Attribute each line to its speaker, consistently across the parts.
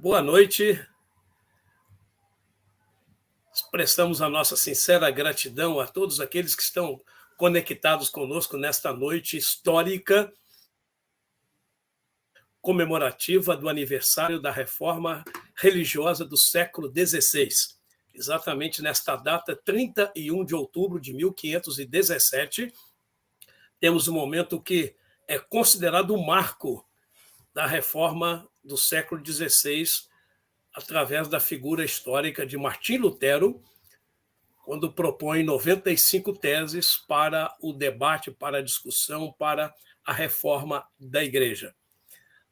Speaker 1: Boa noite. Expressamos a nossa sincera gratidão a todos aqueles que estão conectados conosco nesta noite histórica, comemorativa do aniversário da Reforma Religiosa do século XVI. Exatamente nesta data, 31 de outubro de 1517, temos um momento que é considerado um marco da Reforma do século XVI, através da figura histórica de Martim Lutero, quando propõe 95 teses para o debate, para a discussão, para a reforma da Igreja.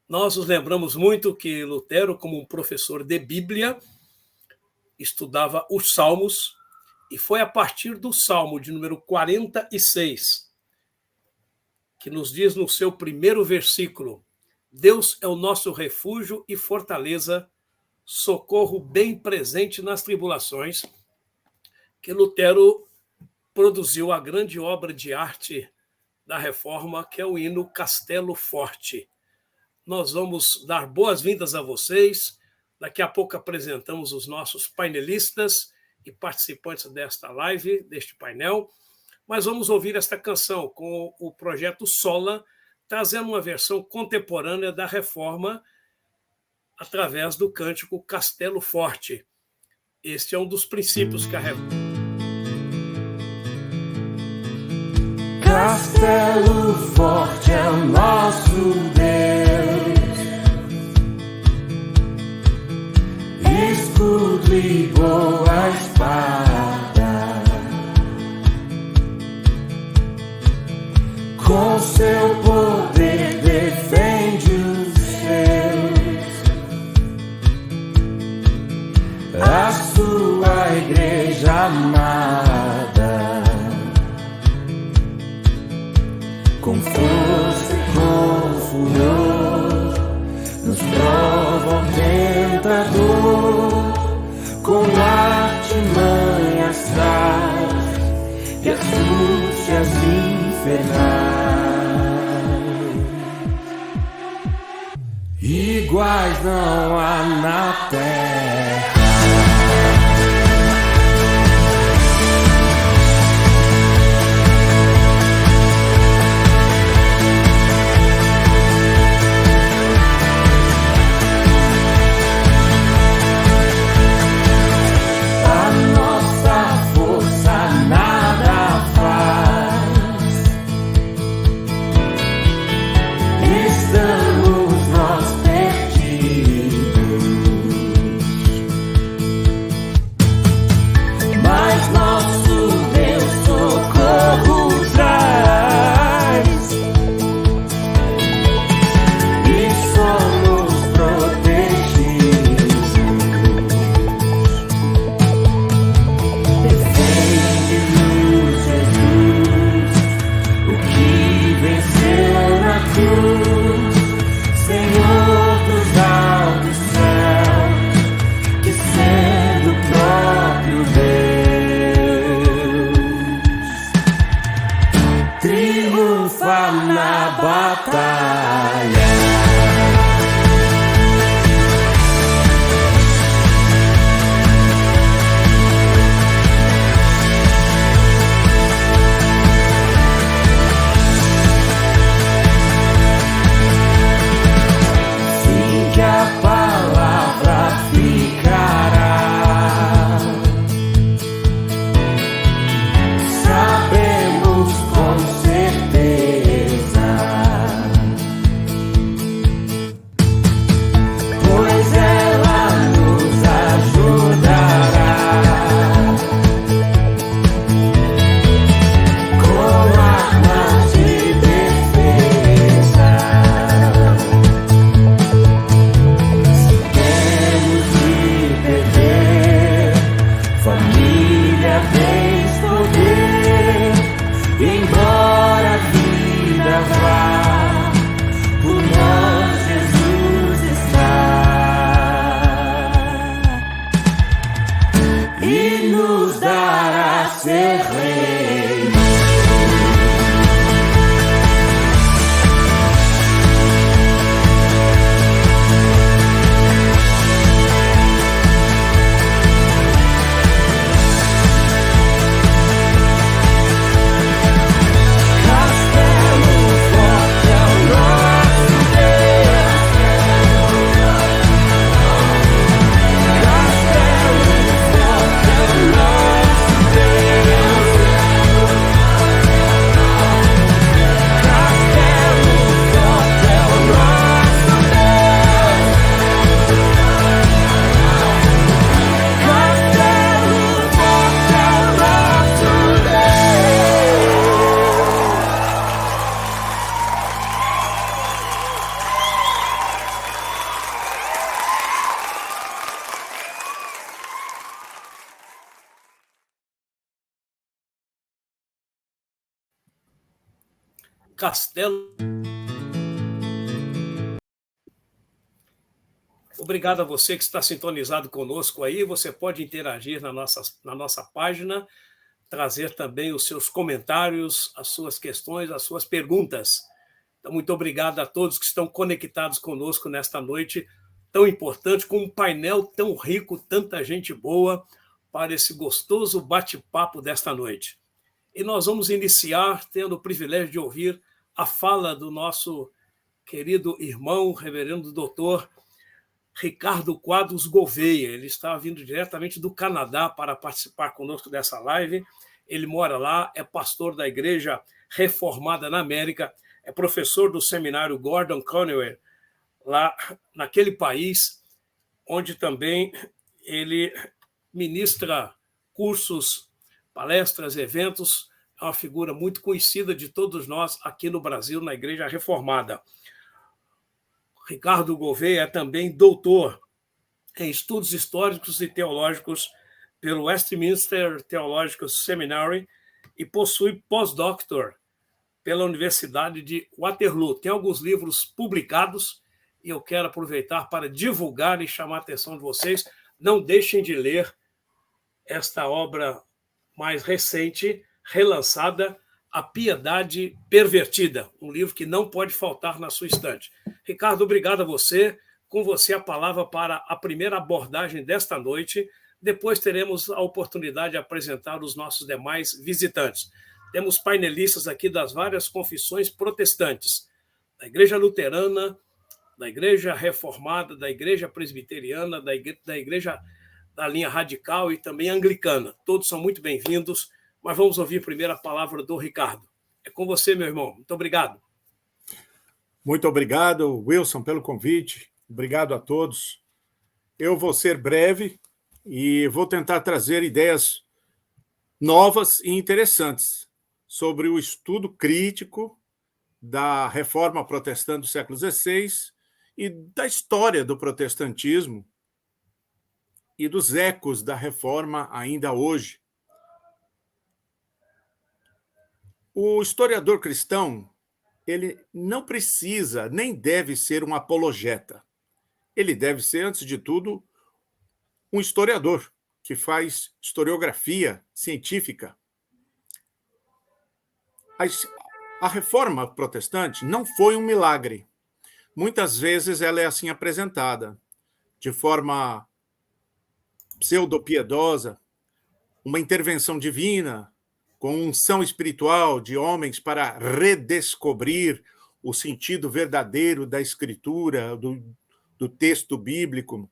Speaker 1: Nós nos lembramos muito que Lutero, como um professor de Bíblia, estudava os Salmos, e foi a partir do Salmo de número 46, que nos diz no seu primeiro versículo: Deus é o nosso refúgio e fortaleza, socorro bem presente nas tribulações, que Lutero produziu a grande obra de arte da Reforma, que é o hino Castelo Forte. Nós vamos dar boas-vindas a vocês. Daqui a pouco apresentamos os nossos painelistas e participantes desta live, deste painel. Mas vamos ouvir esta canção com o projeto Sola, trazendo uma versão contemporânea da Reforma através do cântico Castelo Forte. Este é um dos princípios que a Reforma...
Speaker 2: Castelo forte é o nosso Deus, escudo e boa espada, com seu poder defende os seus, a sua igreja amada. Com força e com furor, nos prova o tentador, com artimanhas traz e astúcias infernais, iguais não há na terra.
Speaker 1: Castelo. Obrigado a você que está sintonizado conosco aí. Você pode interagir na nossa página, trazer também os seus comentários, as suas questões, as suas perguntas. Então, muito obrigado a todos que estão conectados conosco nesta noite tão importante, com um painel tão rico, tanta gente boa, para esse gostoso bate-papo desta noite. E nós vamos iniciar tendo o privilégio de ouvir a fala do nosso querido irmão, reverendo doutor Ricardo Quadros Gouveia. Ele está vindo diretamente do Canadá para participar conosco dessa live. Ele mora lá, é pastor da Igreja Reformada na América, é professor do seminário Gordon Conwell, lá naquele país, onde também ele ministra cursos, palestras, eventos. É uma figura muito conhecida de todos nós aqui no Brasil, na Igreja Reformada. Ricardo Gouveia é também doutor em estudos históricos e teológicos pelo Westminster Theological Seminary e possui pós-doctor pela Universidade de Waterloo. Tem alguns livros publicados e eu quero aproveitar para divulgar e chamar a atenção de vocês. Não deixem de ler esta obra mais recente, relançada, A Piedade Pervertida, um livro que não pode faltar na sua estante. Ricardo, obrigado a você. Com você a palavra para a primeira abordagem desta noite. Depois teremos a oportunidade de apresentar os nossos demais visitantes. Temos painelistas aqui das várias confissões protestantes, da Igreja Luterana, da Igreja Reformada, da Igreja Presbiteriana, da Igreja da linha radical e também anglicana. Todos são muito bem-vindos, mas vamos ouvir primeiro a palavra do Ricardo. É com você, meu irmão. Muito obrigado.
Speaker 3: Muito obrigado, Wilson, pelo convite. Obrigado a todos. Eu vou ser breve e vou tentar trazer ideias novas e interessantes sobre o estudo crítico da Reforma Protestante do século XVI e da história do protestantismo e dos ecos da Reforma ainda hoje. O historiador cristão, ele não precisa nem deve ser um apologeta. Ele deve ser, antes de tudo, um historiador que faz historiografia científica. A Reforma Protestante não foi um milagre. Muitas vezes ela é assim apresentada, de forma pseudo-piedosa, uma intervenção divina, com unção espiritual de homens para redescobrir o sentido verdadeiro da Escritura, do texto bíblico.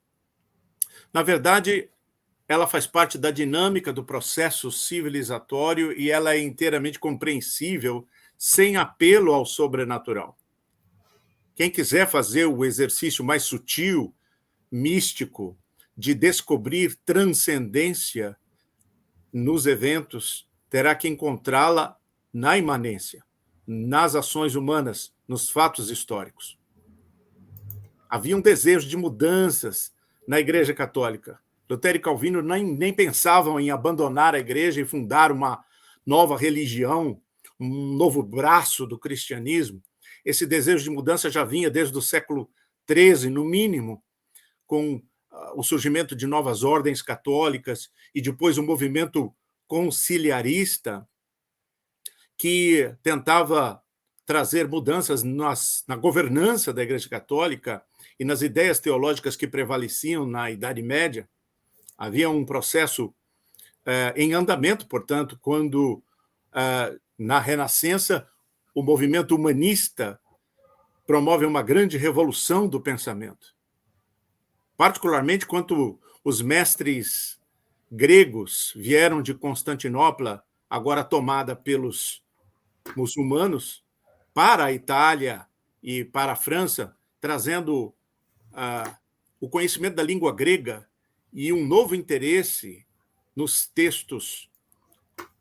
Speaker 3: Na verdade, ela faz parte da dinâmica do processo civilizatório e ela é inteiramente compreensível sem apelo ao sobrenatural. Quem quiser fazer o exercício mais sutil, místico, de descobrir transcendência nos eventos, terá que encontrá-la na imanência, nas ações humanas, nos fatos históricos. Havia um desejo de mudanças na Igreja Católica. Lutero e Calvino nem pensavam em abandonar a Igreja e fundar uma nova religião, um novo braço do cristianismo. Esse desejo de mudança já vinha desde o século XIII, no mínimo, com o surgimento de novas ordens católicas e depois um movimento conciliarista que tentava trazer mudanças na governança da Igreja Católica e nas ideias teológicas que prevaleciam na Idade Média. Havia um processo em andamento, portanto, quando, na Renascença, o movimento humanista promove uma grande revolução do pensamento. Particularmente quando os mestres gregos vieram de Constantinopla, agora tomada pelos muçulmanos, para a Itália e para a França, trazendo o conhecimento da língua grega e um novo interesse nos textos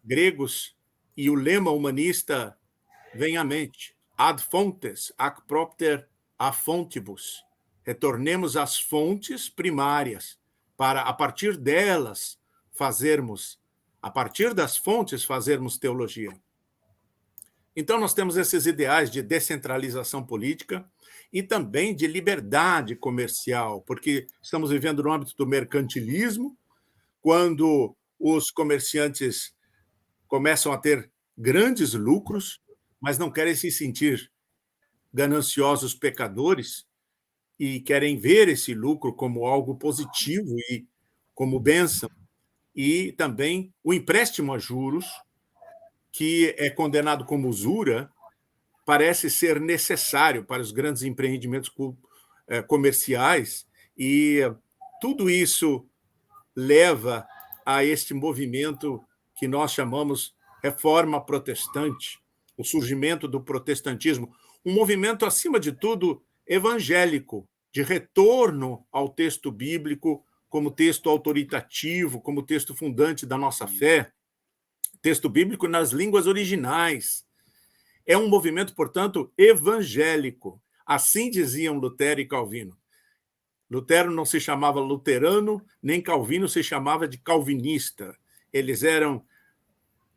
Speaker 3: gregos, e o lema humanista vem à mente: ad fontes ac propter a fontibus. Retornemos às fontes primárias, para, a partir delas, a partir das fontes, fazermos teologia. Então, nós temos esses ideais de descentralização política e também de liberdade comercial, porque estamos vivendo no âmbito do mercantilismo, quando os comerciantes começam a ter grandes lucros, mas não querem se sentir gananciosos pecadores e querem ver esse lucro como algo positivo e como bênção. E também o empréstimo a juros, que é condenado como usura, parece ser necessário para os grandes empreendimentos comerciais, e tudo isso leva a este movimento que nós chamamos Reforma Protestante, o surgimento do protestantismo, um movimento, acima de tudo, evangélico, de retorno ao texto bíblico como texto autoritativo, como texto fundante da nossa fé, texto bíblico nas línguas originais. É um movimento, portanto, evangélico. Assim diziam Lutero e Calvino. Lutero não se chamava luterano, nem Calvino se chamava de calvinista. Eles eram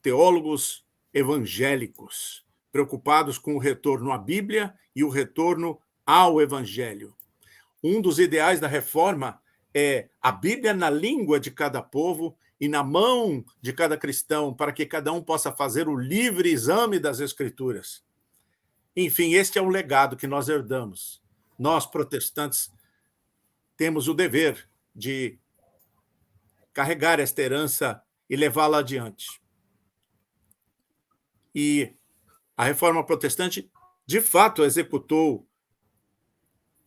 Speaker 3: teólogos evangélicos, preocupados com o retorno à Bíblia e o retorno ao Evangelho. Um dos ideais da reforma é a Bíblia na língua de cada povo e na mão de cada cristão, para que cada um possa fazer o livre exame das Escrituras. Enfim, este é o legado que nós herdamos. Nós, protestantes, temos o dever de carregar esta herança e levá-la adiante. E a Reforma Protestante, de fato, executou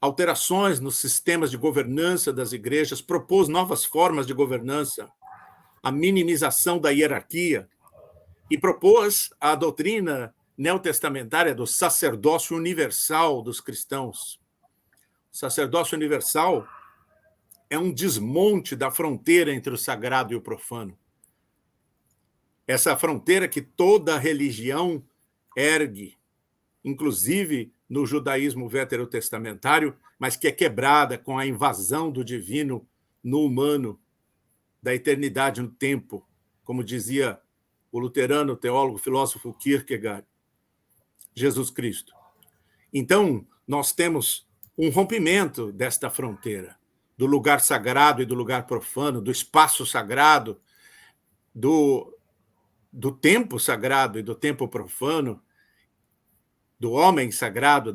Speaker 3: alterações nos sistemas de governança das igrejas, propôs novas formas de governança, a minimização da hierarquia, e propôs a doutrina neotestamentária do sacerdócio universal dos cristãos. O sacerdócio universal é um desmonte da fronteira entre o sagrado e o profano. Essa fronteira que toda religião ergue, inclusive no judaísmo veterotestamentário, mas que é quebrada com a invasão do divino no humano, da eternidade no tempo, como dizia o luterano, teólogo, filósofo Kierkegaard, Jesus Cristo. Então, nós temos um rompimento desta fronteira, do lugar sagrado e do lugar profano, do espaço sagrado, do tempo sagrado e do tempo profano, do homem sagrado,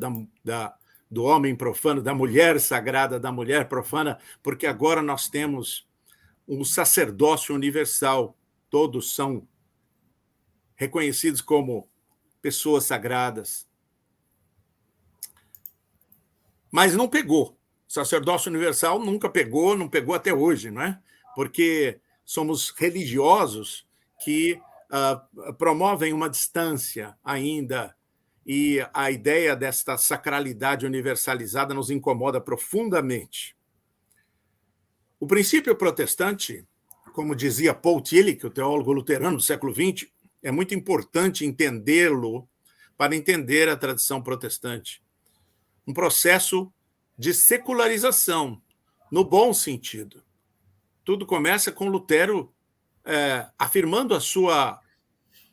Speaker 3: do homem profano, da mulher sagrada, da mulher profana, porque agora nós temos um sacerdócio universal. Todos são reconhecidos como pessoas sagradas. Mas não pegou. O sacerdócio universal nunca pegou, não pegou até hoje, não é? Porque somos religiosos que promovem uma distância ainda, e a ideia desta sacralidade universalizada nos incomoda profundamente. O princípio protestante, como dizia Paul Tillich, o teólogo luterano do século XX, é muito importante entendê-lo para entender a tradição protestante. Um processo de secularização, no bom sentido. Tudo começa com Lutero afirmando a sua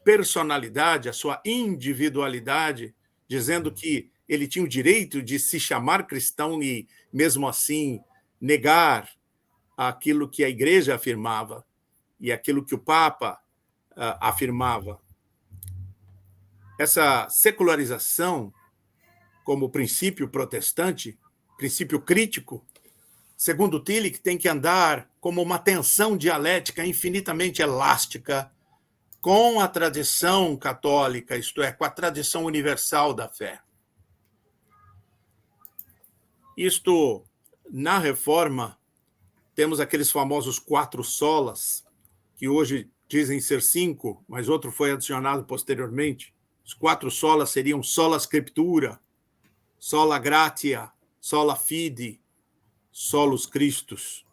Speaker 3: personalidade, a sua individualidade, dizendo que ele tinha o direito de se chamar cristão e, mesmo assim, negar aquilo que a Igreja afirmava e aquilo que o Papa afirmava. Essa secularização, como princípio protestante, princípio crítico, segundo Tillich, tem que andar como uma tensão dialética infinitamente elástica com a tradição católica, isto é, com a tradição universal da fé. Isto, na Reforma, temos aqueles famosos 4 solas, que hoje dizem ser 5, mas outro foi adicionado posteriormente. Os 4 solas seriam sola scriptura, sola gratia, sola fide, solus Christus.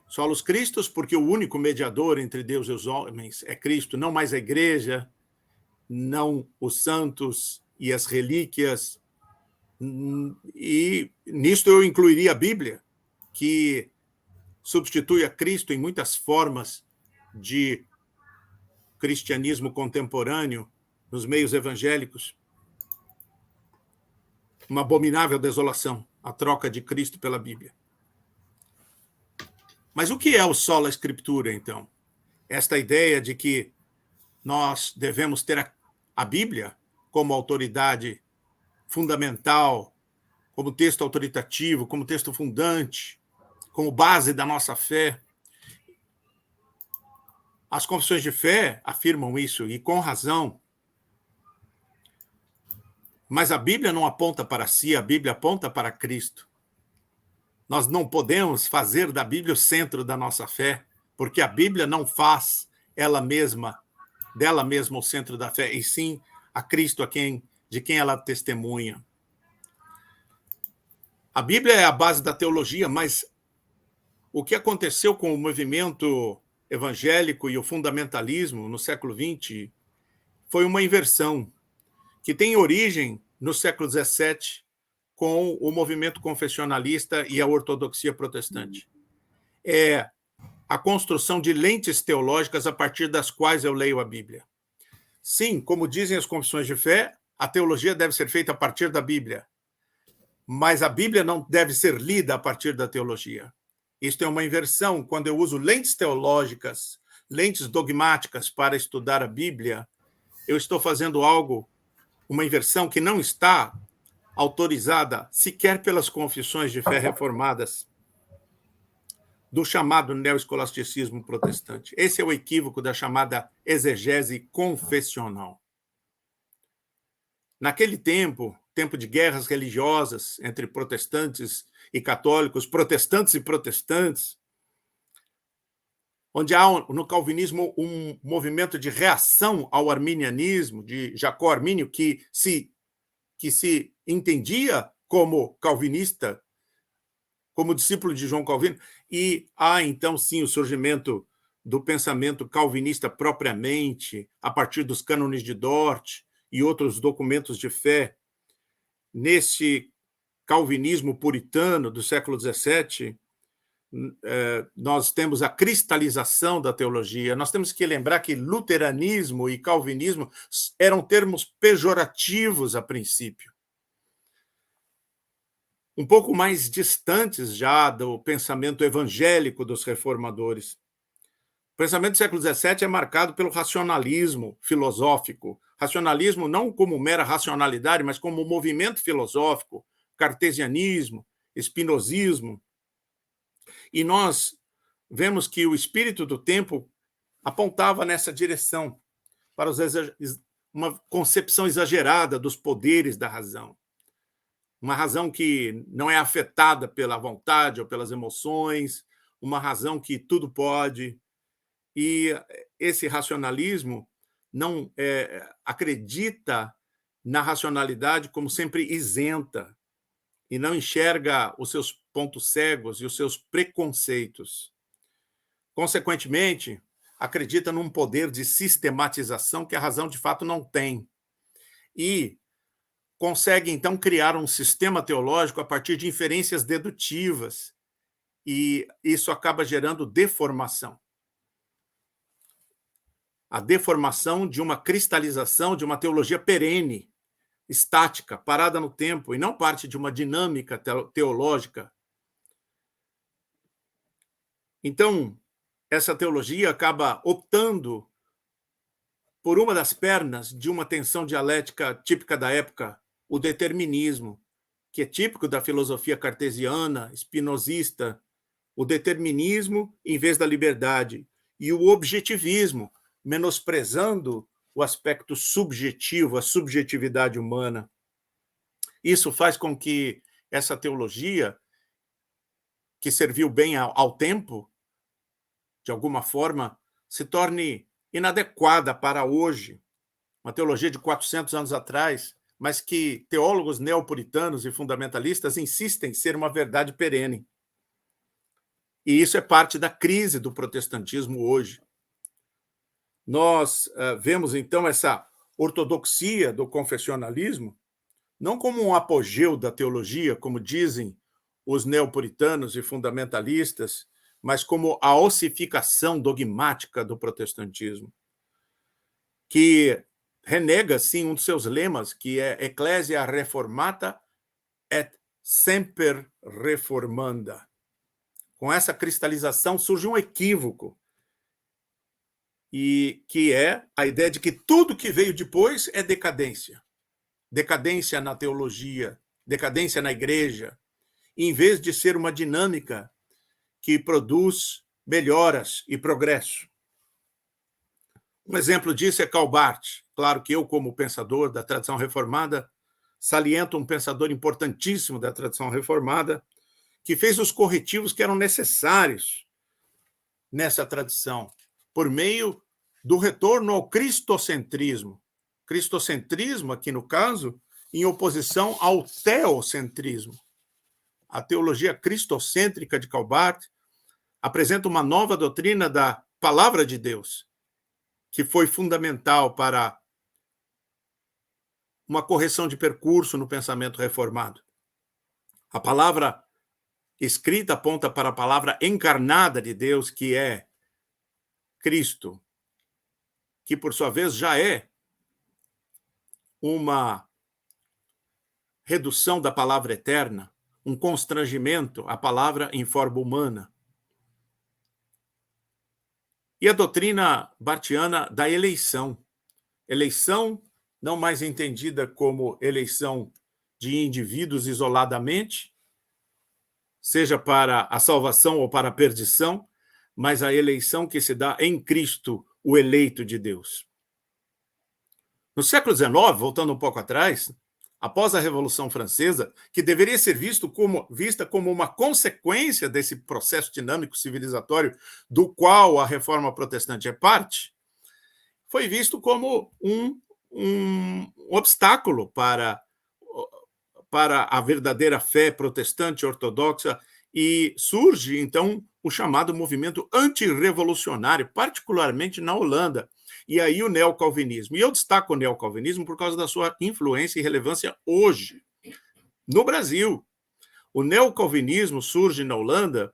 Speaker 3: Solus Christus, porque o único mediador entre Deus e os homens é Cristo, não mais a igreja, não os santos e as relíquias. E nisto eu incluiria a Bíblia, que substitui a Cristo em muitas formas de cristianismo contemporâneo, nos meios evangélicos, uma abominável desolação, a troca de Cristo pela Bíblia. Mas o que é o sola Scriptura, então? Esta ideia de que nós devemos ter a Bíblia como autoridade fundamental, como texto autoritativo, como texto fundante, como base da nossa fé. As confissões de fé afirmam isso, e com razão. Mas a Bíblia não aponta para si, a Bíblia aponta para Cristo. Nós não podemos fazer da Bíblia o centro da nossa fé, porque a Bíblia não faz dela mesma o centro da fé, e sim a Cristo de quem ela testemunha. A Bíblia é a base da teologia, mas o que aconteceu com o movimento evangélico e o fundamentalismo no século XX foi uma inversão que tem origem no século XVII com o movimento confessionalista e a ortodoxia protestante. É a construção de lentes teológicas a partir das quais eu leio a Bíblia. Sim, como dizem as confissões de fé, a teologia deve ser feita a partir da Bíblia, mas a Bíblia não deve ser lida a partir da teologia. Isto é uma inversão. Quando eu uso lentes teológicas, lentes dogmáticas para estudar a Bíblia, eu estou fazendo uma inversão que não está autorizada sequer pelas confissões de fé reformadas do chamado neoescolasticismo protestante. Esse é o equívoco da chamada exegese confessional. Naquele tempo de guerras religiosas entre protestantes e católicos, protestantes e protestantes, onde há no calvinismo um movimento de reação ao arminianismo, de Jacó Armínio, que se entendia como calvinista, como discípulo de João Calvino, e há, então, sim, o surgimento do pensamento calvinista propriamente, a partir dos cânones de Dort e outros documentos de fé. Nesse calvinismo puritano do século XVII, nós temos a cristalização da teologia. Nós temos que lembrar que luteranismo e calvinismo eram termos pejorativos a princípio, um pouco mais distantes já do pensamento evangélico dos reformadores. O pensamento do século XVII é marcado pelo racionalismo filosófico. Racionalismo não como mera racionalidade, mas como movimento filosófico, cartesianismo, espinosismo. E nós vemos que o espírito do tempo apontava nessa direção, para uma concepção exagerada dos poderes da razão. Uma razão que não é afetada pela vontade ou pelas emoções, uma razão que tudo pode. E esse racionalismo não acredita na racionalidade como sempre isenta e não enxerga os seus pontos cegos e os seus preconceitos. Consequentemente, acredita num poder de sistematização que a razão de fato não tem. E consegue, então, criar um sistema teológico a partir de inferências dedutivas, e isso acaba gerando deformação. A deformação de uma cristalização de uma teologia perene, estática, parada no tempo, e não parte de uma dinâmica teológica. Então, essa teologia acaba optando por uma das pernas de uma tensão dialética típica da época, o determinismo, que é típico da filosofia cartesiana, espinosista, o determinismo em vez da liberdade, e o objetivismo, menosprezando o aspecto subjetivo, a subjetividade humana. Isso faz com que essa teologia, que serviu bem ao tempo, de alguma forma, se torne inadequada para hoje. Uma teologia de 400 anos atrás, mas que teólogos neopuritanos e fundamentalistas insistem ser uma verdade perene. E isso é parte da crise do protestantismo hoje. Nós vemos, então, essa ortodoxia do confessionalismo não como um apogeu da teologia, como dizem os neopuritanos e fundamentalistas, mas como a ossificação dogmática do protestantismo, que renega, sim, um dos seus lemas, que é Ecclesia Reformata et Semper Reformanda. Com essa cristalização surge um equívoco, e que é a ideia de que tudo que veio depois é decadência. Decadência na teologia, decadência na igreja, em vez de ser uma dinâmica que produz melhoras e progresso. Um exemplo disso é Karl Barth. Claro que eu, como pensador da tradição reformada, saliento um pensador importantíssimo da tradição reformada, que fez os corretivos que eram necessários nessa tradição, por meio do retorno ao cristocentrismo. Cristocentrismo, aqui no caso, em oposição ao teocentrismo. A teologia cristocêntrica de Karl Barth apresenta uma nova doutrina da palavra de Deus, que foi fundamental para uma correção de percurso no pensamento reformado. A palavra escrita aponta para a palavra encarnada de Deus, que é Cristo, que, por sua vez, já é uma redução da palavra eterna, um constrangimento à palavra em forma humana. E a doutrina barthiana da eleição. Eleição não mais entendida como eleição de indivíduos isoladamente, seja para a salvação ou para a perdição, mas a eleição que se dá em Cristo, o eleito de Deus. No século XIX, voltando um pouco atrás, após a Revolução Francesa, que deveria ser vista como uma consequência desse processo dinâmico civilizatório do qual a Reforma Protestante é parte, foi visto como um obstáculo para a verdadeira fé protestante ortodoxa, e surge, então, o chamado movimento antirrevolucionário, particularmente na Holanda, e aí o neocalvinismo. E eu destaco o neocalvinismo por causa da sua influência e relevância hoje. No Brasil, o neocalvinismo surge na Holanda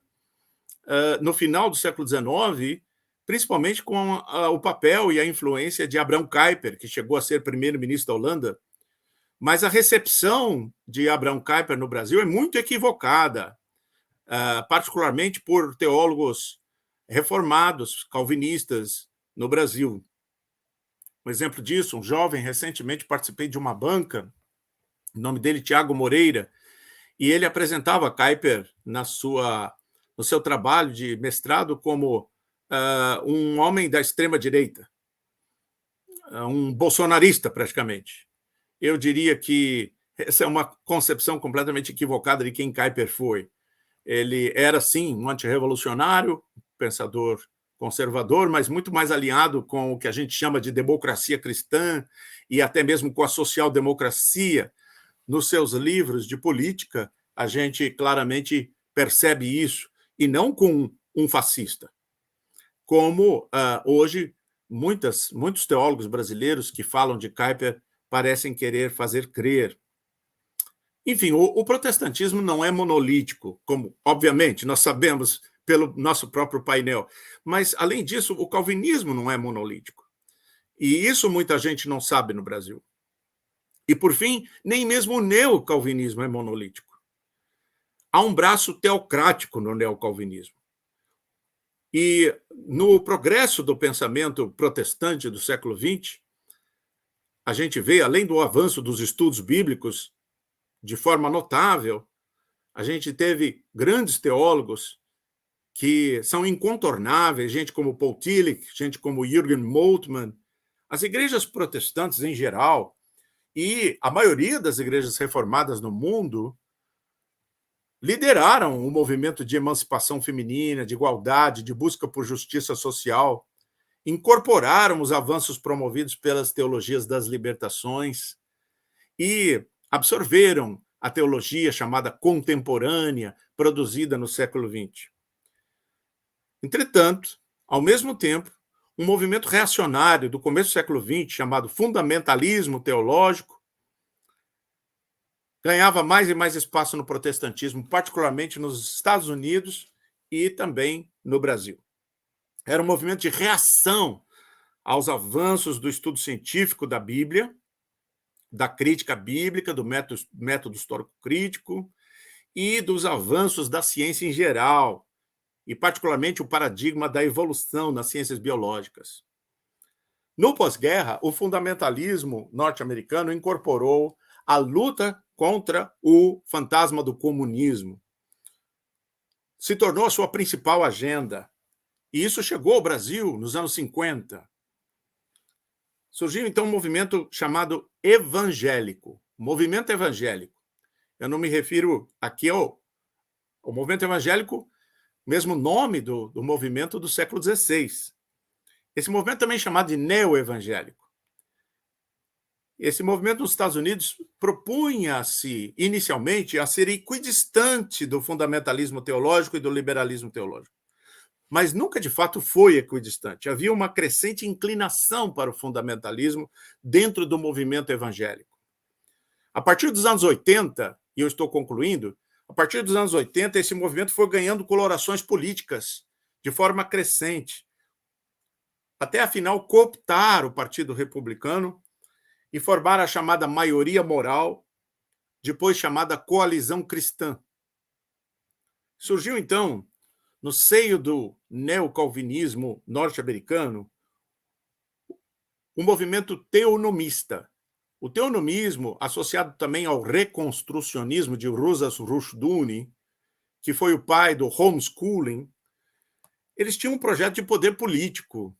Speaker 3: no final do século XIX, principalmente com o papel e a influência de Abraham Kuyper, que chegou a ser primeiro-ministro da Holanda. Mas a recepção de Abraham Kuyper no Brasil é muito equivocada, particularmente por teólogos reformados, calvinistas, no Brasil. Um exemplo disso, um jovem, recentemente participei de uma banca, o nome dele Tiago Moreira, e ele apresentava Kuyper no seu trabalho de mestrado como um homem da extrema-direita, um bolsonarista, praticamente. Eu diria que essa é uma concepção completamente equivocada de quem Kuyper foi. Ele era, sim, um antirrevolucionário, pensador conservador, mas muito mais alinhado com o que a gente chama de democracia cristã e até mesmo com a social-democracia. Nos seus livros de política, a gente claramente percebe isso, e não com um fascista. Como hoje muitos teólogos brasileiros que falam de Kuyper parecem querer fazer crer. Enfim, o protestantismo não é monolítico, como, obviamente, nós sabemos pelo nosso próprio painel. Mas, além disso, o calvinismo não é monolítico. E isso muita gente não sabe no Brasil. E, por fim, nem mesmo o neocalvinismo é monolítico. Há um braço teocrático no neocalvinismo. E, no progresso do pensamento protestante do século XX, a gente vê, além do avanço dos estudos bíblicos, de forma notável, a gente teve grandes teólogos que são incontornáveis, gente como Paul Tillich, gente como Jürgen Moltmann. As igrejas protestantes em geral, e a maioria das igrejas reformadas no mundo, lideraram o movimento de emancipação feminina, de igualdade, de busca por justiça social, incorporaram os avanços promovidos pelas teologias das libertações e absorveram a teologia chamada contemporânea, produzida no século XX. Entretanto, ao mesmo tempo, um movimento reacionário do começo do século XX, chamado fundamentalismo teológico, ganhava mais e mais espaço no protestantismo, particularmente nos Estados Unidos e também no Brasil. Era um movimento de reação aos avanços do estudo científico da Bíblia, da crítica bíblica, do método histórico-crítico e dos avanços da ciência em geral, e particularmente o paradigma da evolução nas ciências biológicas. No pós-guerra, o fundamentalismo norte-americano incorporou a luta contra o fantasma do comunismo. Se tornou a sua principal agenda. E isso chegou ao Brasil nos anos 50. Surgiu, então, um movimento chamado evangélico. Movimento evangélico. Eu não me refiro aqui ao movimento evangélico, mesmo nome do movimento do século XVI. Esse movimento também é chamado de neo-evangélico. Esse movimento nos Estados Unidos propunha-se, inicialmente, a ser equidistante do fundamentalismo teológico e do liberalismo teológico. Mas nunca, de fato, foi equidistante. Havia uma crescente inclinação para o fundamentalismo dentro do movimento evangélico. A partir dos anos 80, e eu estou concluindo, a partir dos anos 80, esse movimento foi ganhando colorações políticas de forma crescente, até, afinal, cooptar o Partido Republicano e formar a chamada maioria moral, depois chamada coalizão cristã. Surgiu, então, no seio do neocalvinismo norte-americano, um movimento teonomista. O teonomismo, associado também ao reconstrucionismo de Rousas Rushdoony, que foi o pai do homeschooling, eles tinham um projeto de poder político.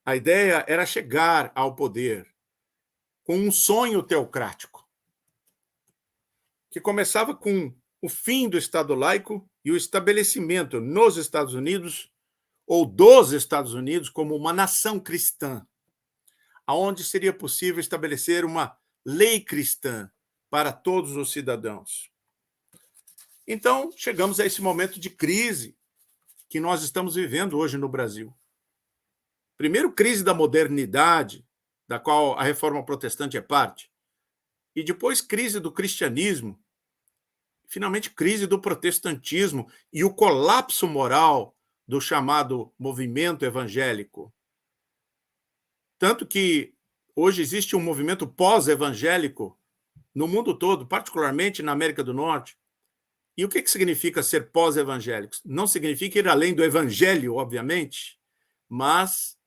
Speaker 3: A ideia era chegar ao poder com um sonho teocrático, que começava com o fim do Estado laico e o estabelecimento nos Estados Unidos, ou dos Estados Unidos, como uma nação cristã, aonde seria possível estabelecer uma lei cristã para todos os cidadãos. Então, chegamos a esse momento de crise que nós estamos vivendo hoje no Brasil. Primeiro, crise da modernidade, da qual a Reforma Protestante é parte, e depois crise do cristianismo, finalmente crise do protestantismo e o colapso moral do chamado movimento evangélico. Tanto que hoje existe um movimento pós-evangélico no mundo todo, particularmente na América do Norte. E o que significa ser pós-evangélico? Não significa ir além do evangelho, obviamente, mas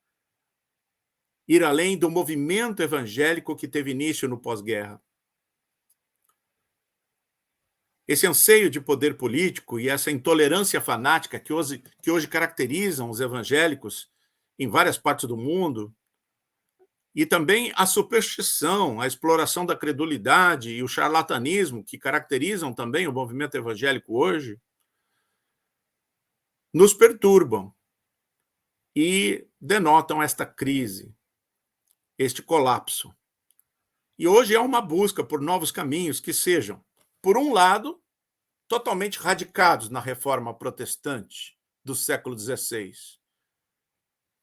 Speaker 3: ir além do movimento evangélico que teve início no pós-guerra. Esse anseio de poder político e essa intolerância fanática que hoje caracterizam os evangélicos em várias partes do mundo, e também a superstição, a exploração da credulidade e o charlatanismo que caracterizam também o movimento evangélico hoje, nos perturbam e denotam esta crise, este colapso. E hoje há uma busca por novos caminhos que sejam, por um lado, totalmente radicados na reforma protestante do século XVI,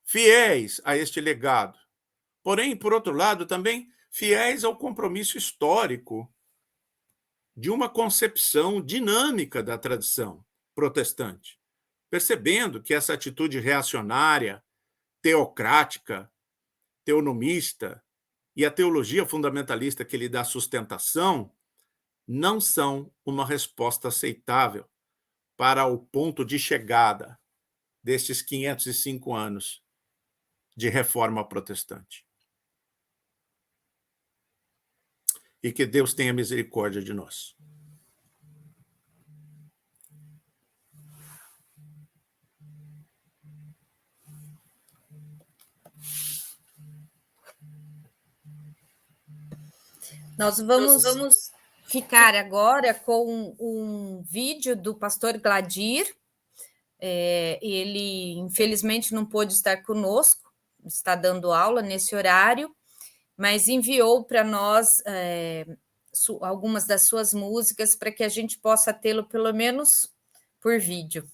Speaker 3: fiéis a este legado, porém, por outro lado, também fiéis ao compromisso histórico de uma concepção dinâmica da tradição protestante, percebendo que essa atitude reacionária, teocrática, teonomista e a teologia fundamentalista que lhe dá sustentação não são uma resposta aceitável para o ponto de chegada destes 505 anos de reforma protestante. E que Deus tenha misericórdia de nós.
Speaker 4: Nós vamos ficar agora com um vídeo do pastor Gladir. Ele, infelizmente, não pôde estar conosco, está dando aula nesse horário, mas enviou para nós algumas das suas músicas para que a gente possa tê-lo, pelo menos, por vídeo.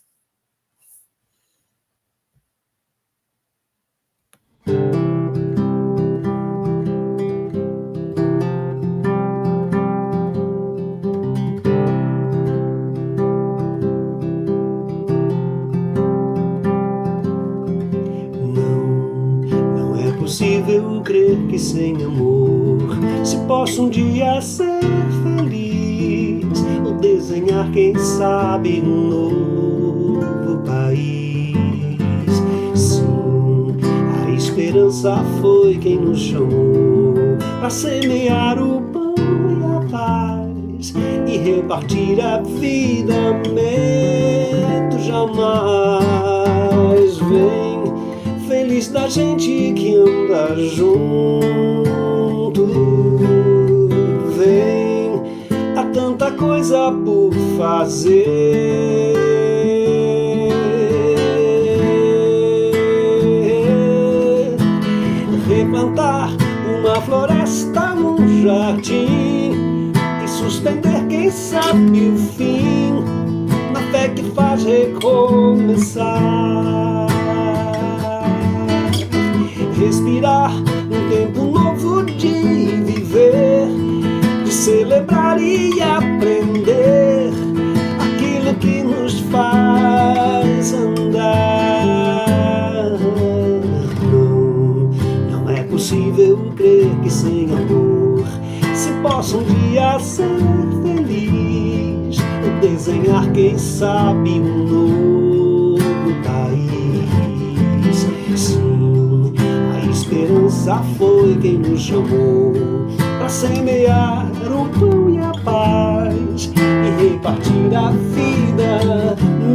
Speaker 5: possível crer que sem amor se possa um dia ser feliz, ou desenhar, quem sabe, um novo país. Sim, a esperança foi quem nos chamou para semear o pão e a paz e repartir a vida. Medo jamais vem, feliz da gente que anda junto. Vem, há tanta coisa por fazer. Replantar uma floresta, um jardim, e suspender, quem sabe, o fim, na fé que faz recomeçar. Respirar um tempo novo de viver, de celebrar e aprender aquilo que nos faz andar. Não é possível crer que sem amor se possa um dia ser feliz, ou desenhar, quem sabe, um novo país. Sim, a esperança foi quem nos chamou para semear o pão e a paz e repartir a vida.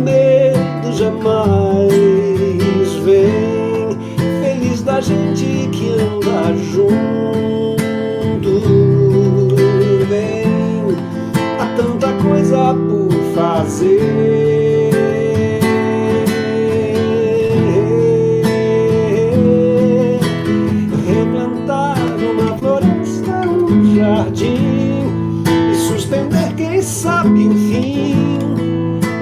Speaker 5: Medo jamais vem, feliz da gente que anda junto. Vem, há tanta coisa por fazer. E suspender, quem sabe, o fim,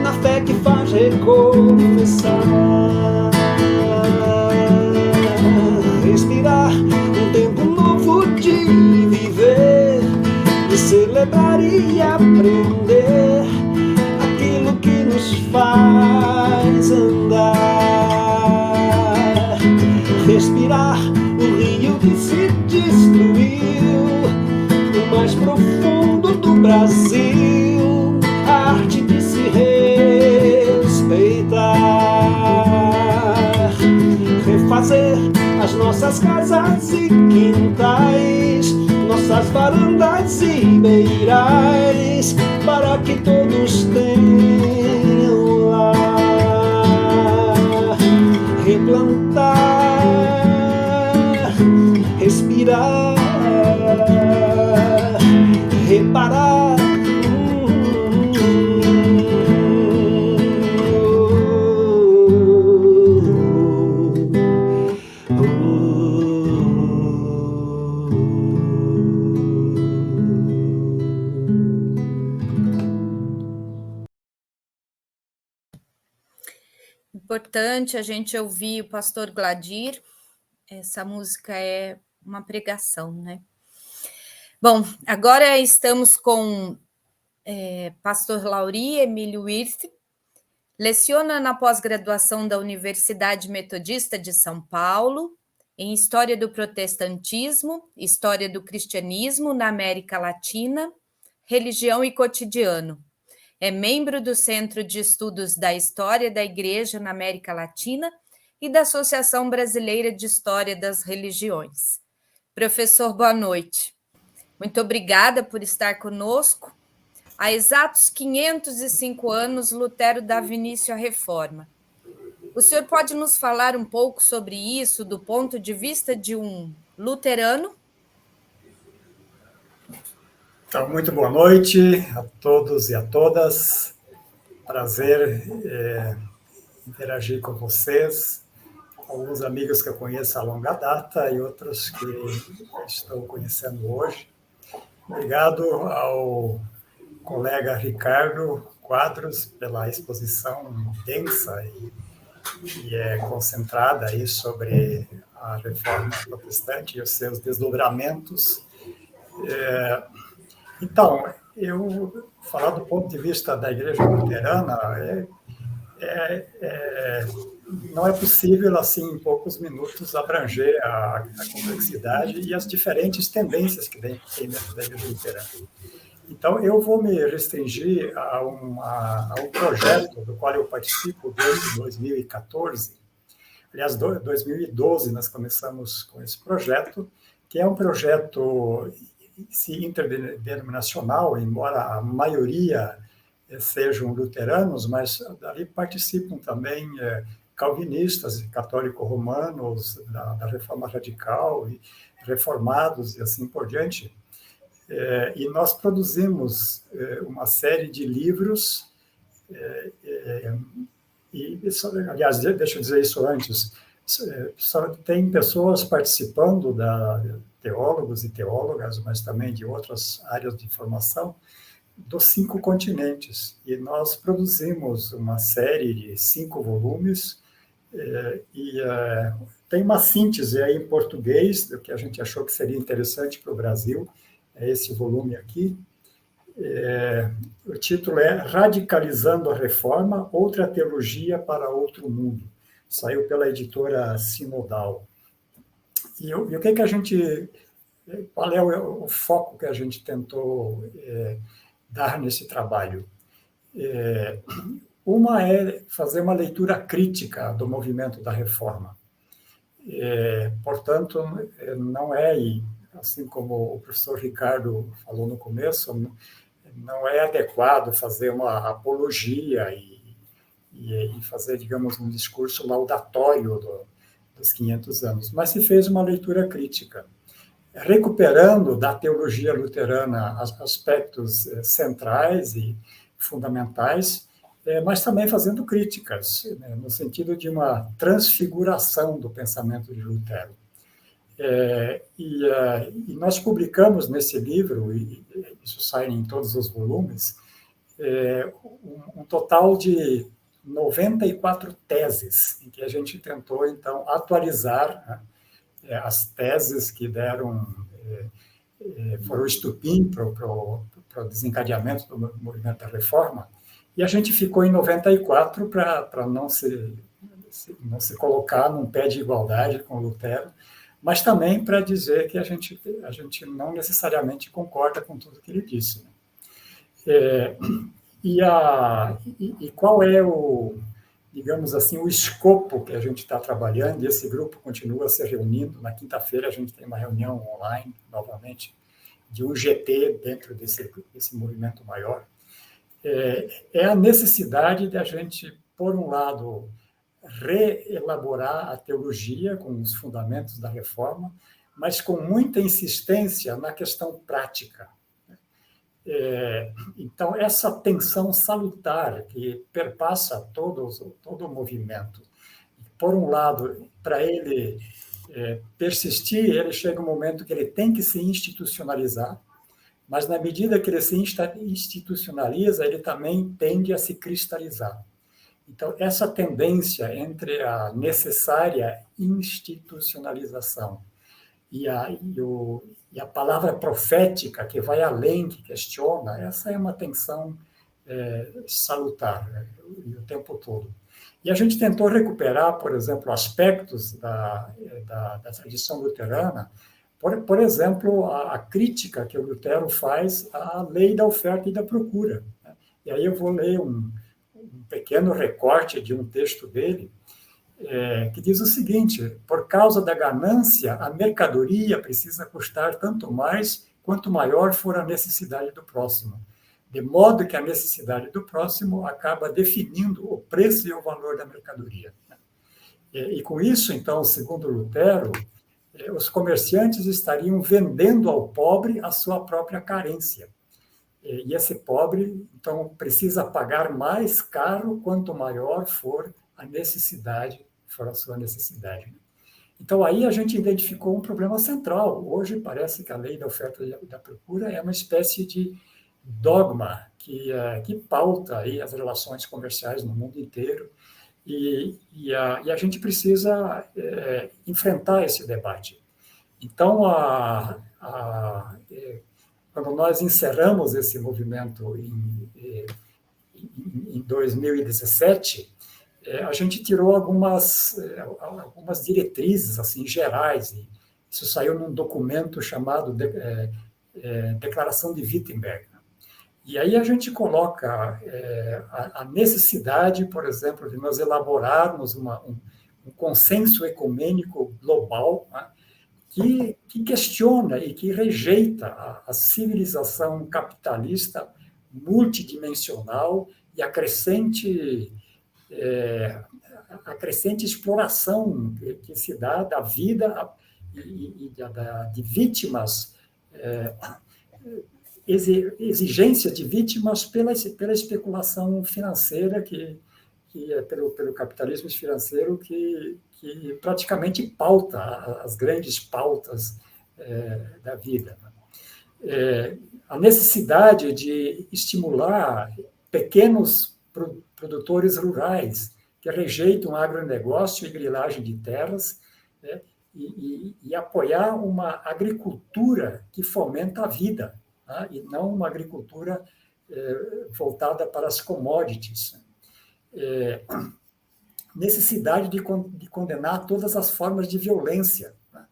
Speaker 5: na fé que faz recomeçar. Respirar um tempo novo de viver, de celebrar e aprender aquilo que nos faz andar. Respirar o rio que se destruiu, mais profundo do Brasil, a arte de se respeitar. Refazer as nossas casas e quintais, nossas varandas e beirais, para que todos tenham lar. Replantar, respirar, reparar.
Speaker 4: Importante a gente ouvir o pastor Gladir. Essa música é uma pregação, né? Bom, agora estamos com pastor Lauri Emílio Wirth, leciona na pós-graduação da Universidade Metodista de São Paulo, em História do Protestantismo, História do Cristianismo na América Latina, Religião e Cotidiano. É membro do Centro de Estudos da História da Igreja na América Latina e da Associação Brasileira de História das Religiões. Professor, boa noite. Muito obrigada por estar conosco. Há exatos 505 anos, Lutero dava início à Reforma. O senhor pode nos falar um pouco sobre isso, do ponto de vista de um luterano?
Speaker 6: Então, muito boa noite a todos e a todas. Prazer interagir com vocês, alguns amigos que eu conheço há longa data e outros que estou conhecendo hoje. Obrigado ao colega Ricardo Quadros pela exposição densa e concentrada aí sobre a Reforma Protestante e os seus desdobramentos. Então, eu falar do ponto de vista da Igreja Luterana não é possível, assim, em poucos minutos, abranger a complexidade e as diferentes tendências que tem dentro da Igreja Luterana. Então, eu vou me restringir a um projeto do qual eu participo desde 2014. Aliás, 2012 nós começamos com esse projeto, que é um projeto interdenominacional, embora a maioria sejam luteranos, mas ali participam também calvinistas, católico-romanos, da Reforma Radical, e reformados e assim por diante. E nós produzimos uma série de livros, aliás, deixa eu dizer isso antes, tem pessoas participando, teólogos e teólogas, mas também de outras áreas de formação, dos 5 continentes. E nós produzimos uma série de 5 volumes, tem uma síntese aí em português, do que a gente achou que seria interessante para o Brasil, é esse volume aqui. O título é Radicalizando a Reforma, Outra Teologia para Outro Mundo. Saiu pela editora Sinodal. E o que a gente... Qual é o foco que a gente tentou dar nesse trabalho? Uma é fazer uma leitura crítica do movimento da reforma. Portanto, não é, assim como o professor Ricardo falou no começo, não é adequado fazer uma apologia e fazer, digamos, um discurso laudatório dos 500 anos, mas se fez uma leitura crítica, recuperando da teologia luterana aspectos centrais e fundamentais, mas também fazendo críticas, no sentido de uma transfiguração do pensamento de Lutero. E nós publicamos nesse livro, e isso sai em todos os volumes, um total de 94 teses, em que a gente tentou, então, atualizar as teses que foram o estupim para o desencadeamento do movimento da reforma, e a gente ficou em 94 para não se colocar num pé de igualdade com Lutero, mas também para dizer que a gente não necessariamente concorda com tudo que ele disse. E qual é digamos assim, o escopo que a gente está trabalhando, e esse grupo continua se reunindo. Na quinta-feira a gente tem uma reunião online, novamente, de um GT dentro desse movimento maior. É a necessidade de a gente, por um lado, reelaborar a teologia com os fundamentos da reforma, mas com muita insistência na questão prática. Então, essa tensão salutar que perpassa todo o movimento, por um lado, para ele persistir, ele chega um momento que ele tem que se institucionalizar, mas, na medida que ele se institucionaliza, ele também tende a se cristalizar. Então, essa tendência entre a necessária institucionalização e a palavra profética, que vai além, que questiona, essa é uma tensão salutar, o tempo todo. E a gente tentou recuperar, por exemplo, aspectos da tradição luterana, por exemplo, a crítica que o Lutero faz à lei da oferta e da procura. E aí eu vou ler um pequeno recorte de um texto dele, que diz o seguinte: por causa da ganância, a mercadoria precisa custar tanto mais quanto maior for a necessidade do próximo, de modo que a necessidade do próximo acaba definindo o preço e o valor da mercadoria. E com isso, então, segundo Lutero, os comerciantes estariam vendendo ao pobre a sua própria carência. E esse pobre, então, precisa pagar mais caro quanto maior for a necessidade, for a sua necessidade. Então, aí a gente identificou um problema central. Hoje parece que a lei da oferta e da procura é uma espécie de dogma que pauta aí as relações comerciais no mundo inteiro, e a gente precisa enfrentar esse debate. Então, quando nós encerramos esse movimento em 2017, a gente tirou algumas diretrizes assim gerais. E isso saiu num documento chamado Declaração de Wittenberg. E aí a gente coloca a necessidade, por exemplo, de nós elaborarmos um consenso ecumênico global, né, que questiona e que rejeita a civilização capitalista multidimensional e a crescente exploração que se dá da vida e de vítimas, exigência de vítimas pela especulação financeira, que é pelo capitalismo financeiro que praticamente pauta as grandes pautas da vida. A necessidade de estimular pequenos produtores rurais que rejeitam o agronegócio e grilagem de terras, né, e apoiar uma agricultura que fomenta a vida, né, e não uma agricultura voltada para as commodities. Necessidade de condenar todas as formas de violência, né,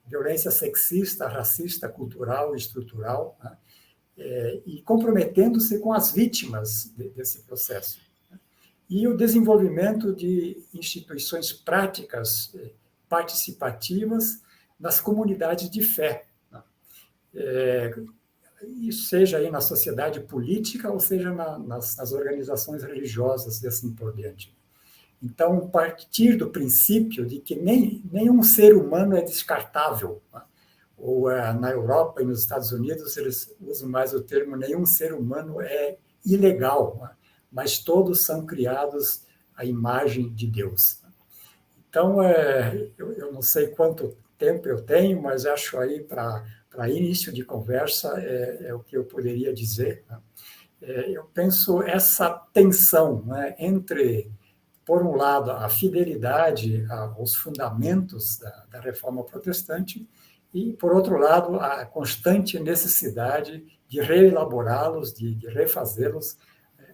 Speaker 6: violência sexista, racista, cultural e estrutural, né, e comprometendo-se com as vítimas desse processo. E o desenvolvimento de instituições práticas participativas nas comunidades de fé, né? Seja aí na sociedade política ou seja nas organizações religiosas e assim por diante. Então, partir do princípio de que nenhum ser humano é descartável, né? Ou na Europa e nos Estados Unidos eles usam mais o termo nenhum ser humano é ilegal, né? Mas todos são criados à imagem de Deus. Então, eu não sei quanto tempo eu tenho, mas acho aí para início de conversa é o que eu poderia dizer, né? Eu penso essa tensão, né, entre, por um lado, a fidelidade aos fundamentos da reforma protestante e, por outro lado, a constante necessidade de reelaborá-los, de refazê-los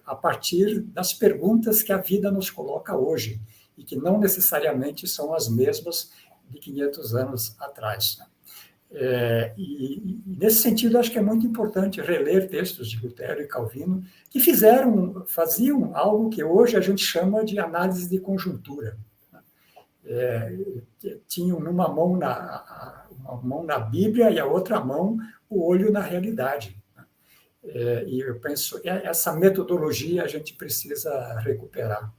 Speaker 6: a partir das perguntas que a vida nos coloca hoje e que não necessariamente são as mesmas de 500 anos atrás. E nesse sentido, acho que é muito importante reler textos de Lutero e Calvino que faziam algo que hoje a gente chama de análise de conjuntura. Tinham uma mão na Bíblia e a outra mão o olho na realidade. E eu penso que essa metodologia a gente precisa recuperar.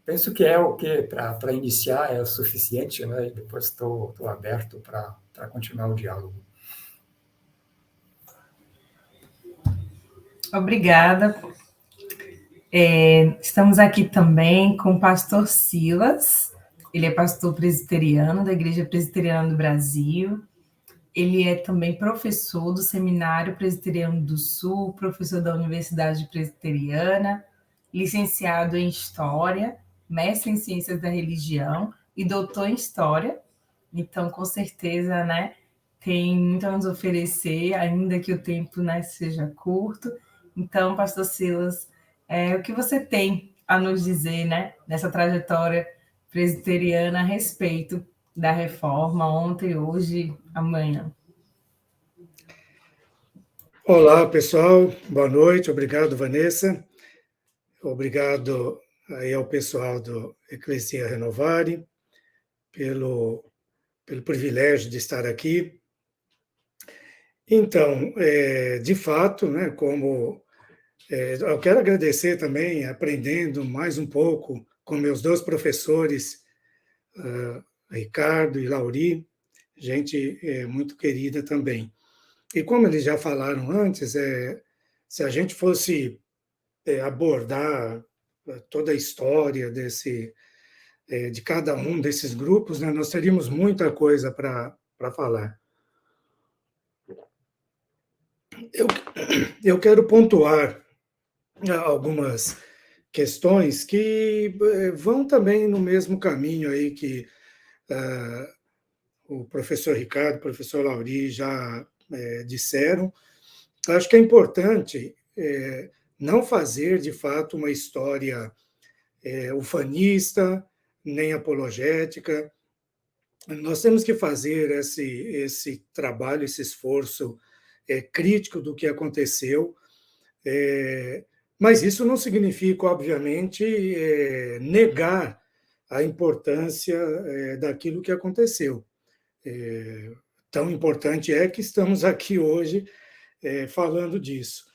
Speaker 6: Penso que o que para iniciar é o suficiente, né? E depois estou aberto para continuar o diálogo.
Speaker 7: Obrigada. Estamos aqui também com o pastor Silas. Ele é pastor presbiteriano da Igreja Presbiteriana do Brasil. Ele é também professor do Seminário Presbiteriano do Sul, professor da Universidade Presbiteriana, licenciado em História, mestre em Ciências da Religião e doutor em História. Então, com certeza, né, tem muito a nos oferecer, ainda que o tempo, né, seja curto. Então, pastor Silas, o que você tem a nos dizer, né, nessa trajetória presbiteriana a respeito da reforma ontem, hoje, amanhã?
Speaker 8: Olá, pessoal. Boa noite. Obrigado, Vanessa. Obrigado aí ao pessoal do Ecclesia Renovare pelo privilégio de estar aqui. Então, de fato, né, eu quero agradecer também, aprendendo mais um pouco com meus dois professores, Ricardo e Lauri, gente muito querida também. E como eles já falaram antes, se a gente fosse abordar toda a história de cada um desses grupos, né, nós teríamos muita coisa para falar. Eu quero pontuar algumas questões que vão também no mesmo caminho aí que o professor Ricardo, o professor Lauri já disseram. Acho que é importante não fazer, de fato, uma história ufanista, nem apologética. Nós temos que fazer esse trabalho, esse esforço crítico do que aconteceu, mas isso não significa, obviamente, negar a importância daquilo que aconteceu. Tão importante é que estamos aqui hoje falando disso.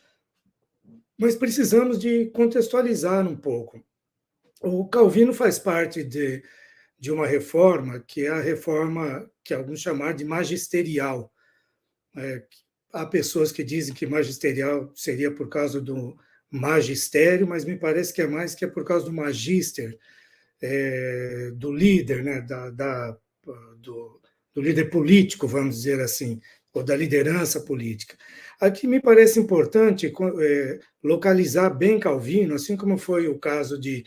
Speaker 8: Mas precisamos de contextualizar um pouco. O Calvino faz parte de uma reforma que é a reforma que alguns chamaram de magisterial. Há pessoas que dizem que magisterial seria por causa do magistério, mas me parece que é mais que é por causa do magíster, do líder, né, do líder político, vamos dizer assim, ou da liderança política. Aqui me parece importante localizar bem Calvino, assim como foi o caso de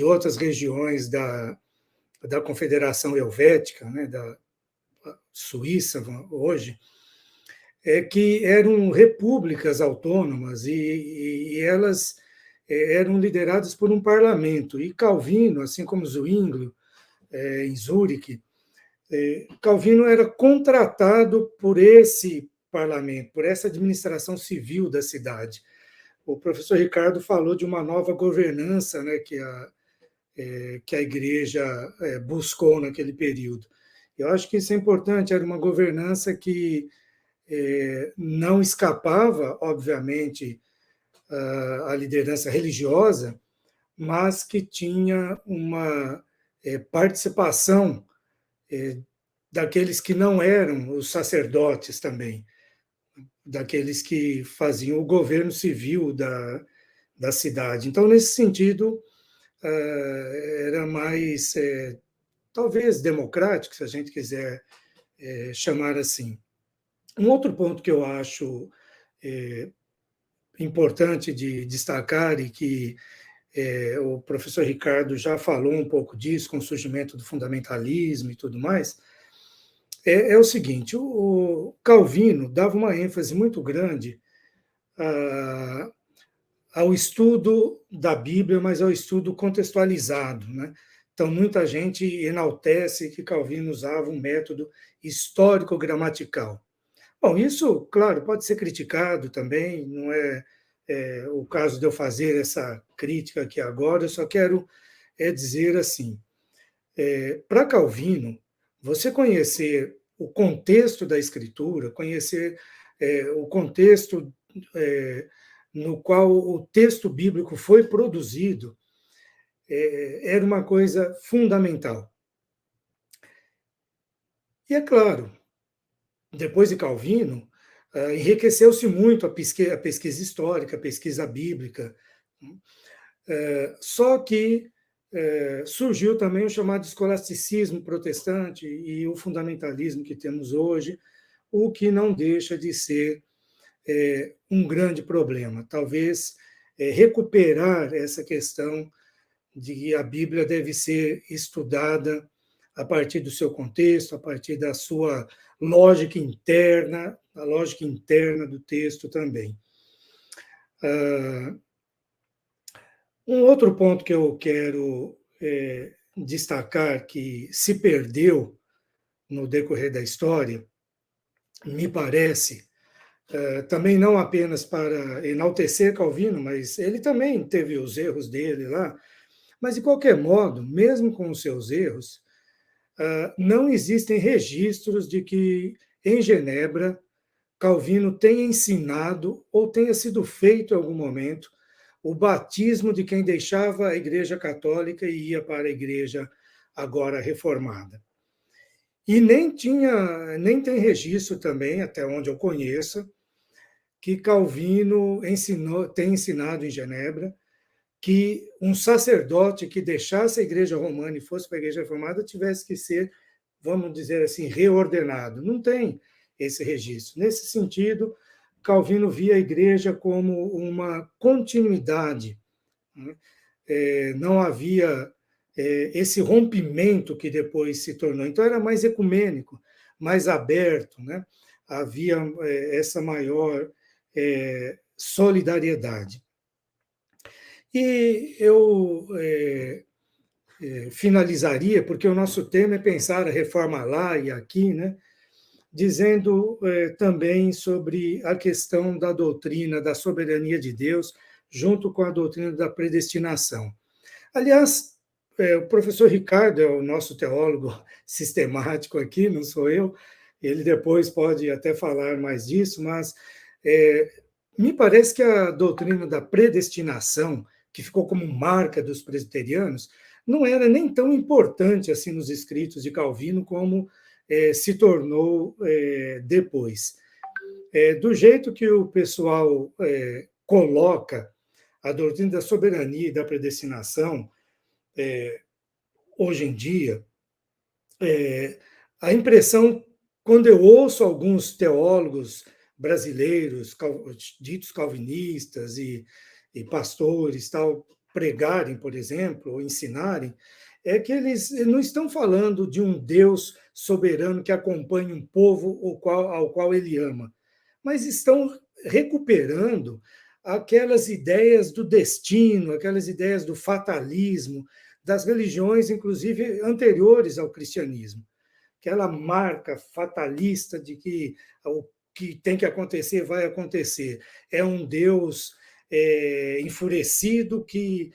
Speaker 8: outras regiões da Confederação Helvética, né, da Suíça hoje, que eram repúblicas autônomas e elas eram lideradas por um parlamento. E Calvino, assim como Zwinglio, em Zurique, Calvino era contratado por esse parlamento, por essa administração civil da cidade. O professor Ricardo falou de uma nova governança, né, que a igreja buscou naquele período. Eu acho que isso é importante, era uma governança que não escapava, obviamente, à liderança religiosa, mas que tinha uma participação daqueles que não eram os sacerdotes também, daqueles que faziam o governo civil da cidade. Então, nesse sentido, era mais, talvez, democrático, se a gente quiser chamar assim. Um outro ponto que eu acho importante de destacar e que o professor Ricardo já falou um pouco disso, com o surgimento do fundamentalismo e tudo mais, é o seguinte, o Calvino dava uma ênfase muito grande ao estudo da Bíblia, mas ao estudo contextualizado, né? Então, muita gente enaltece que Calvino usava um método histórico-gramatical. Bom, isso, claro, pode ser criticado também, não é o caso de eu fazer essa crítica aqui agora, eu só quero dizer assim, para Calvino, você conhecer o contexto da Escritura, conhecer o contexto no qual o texto bíblico foi produzido, era uma coisa fundamental. E é claro, depois de Calvino, enriqueceu-se muito a pesquisa histórica, a pesquisa bíblica, só que surgiu também o chamado escolasticismo protestante e o fundamentalismo que temos hoje, o que não deixa de ser um grande problema. Talvez recuperar essa questão de que a Bíblia deve ser estudada a partir do seu contexto, a partir da sua lógica interna, a lógica interna do texto também. Um outro ponto que eu quero destacar, que se perdeu no decorrer da história, me parece, também não apenas para enaltecer Calvino, mas ele também teve os erros dele lá, mas, de qualquer modo, mesmo com os seus erros, não existem registros de que, em Genebra, Calvino tenha ensinado ou tenha sido feito em algum momento o batismo de quem deixava a Igreja Católica e ia para a Igreja agora reformada. E nem tem registro também, até onde eu conheço, que Calvino tem ensinado em Genebra que um sacerdote que deixasse a Igreja Romana e fosse para a Igreja Reformada tivesse que ser, vamos dizer assim, reordenado. Não tem esse registro. Nesse sentido, Calvino via a Igreja como uma continuidade. Né? Não havia esse rompimento que depois se tornou. Então, era mais ecumênico, mais aberto, né? Havia essa maior solidariedade. E eu finalizaria, porque o nosso tema é pensar a reforma lá e aqui, né? Dizendo também sobre a questão da doutrina da soberania de Deus, junto com a doutrina da predestinação. Aliás, o professor Ricardo é o nosso teólogo sistemático aqui, não sou eu, ele depois pode até falar mais disso, mas me parece que a doutrina da predestinação, que ficou como marca dos presbiterianos, não era nem tão importante assim nos escritos de Calvino como se tornou depois. Do jeito que o pessoal coloca a doutrina da soberania e da predestinação, hoje em dia, a impressão, quando eu ouço alguns teólogos brasileiros, ditos calvinistas e pastores, tal, pregarem, por exemplo, ou ensinarem, é que eles não estão falando de um Deus soberano que acompanha um povo ao qual ele ama, mas estão recuperando aquelas ideias do destino, aquelas ideias do fatalismo, das religiões, inclusive, anteriores ao cristianismo. Aquela marca fatalista de que o que tem que acontecer vai acontecer. É um Deus enfurecido que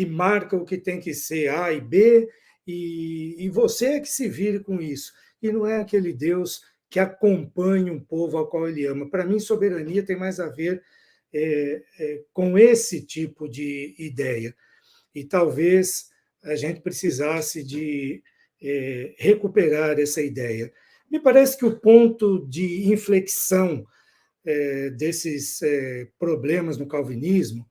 Speaker 8: marca o que tem que ser A e B, e você é que se vire com isso. E não é aquele Deus que acompanha um povo ao qual ele ama. Para mim, soberania tem mais a ver com esse tipo de ideia. E talvez a gente precisasse de recuperar essa ideia. Me parece que o ponto de inflexão desses problemas no calvinismo,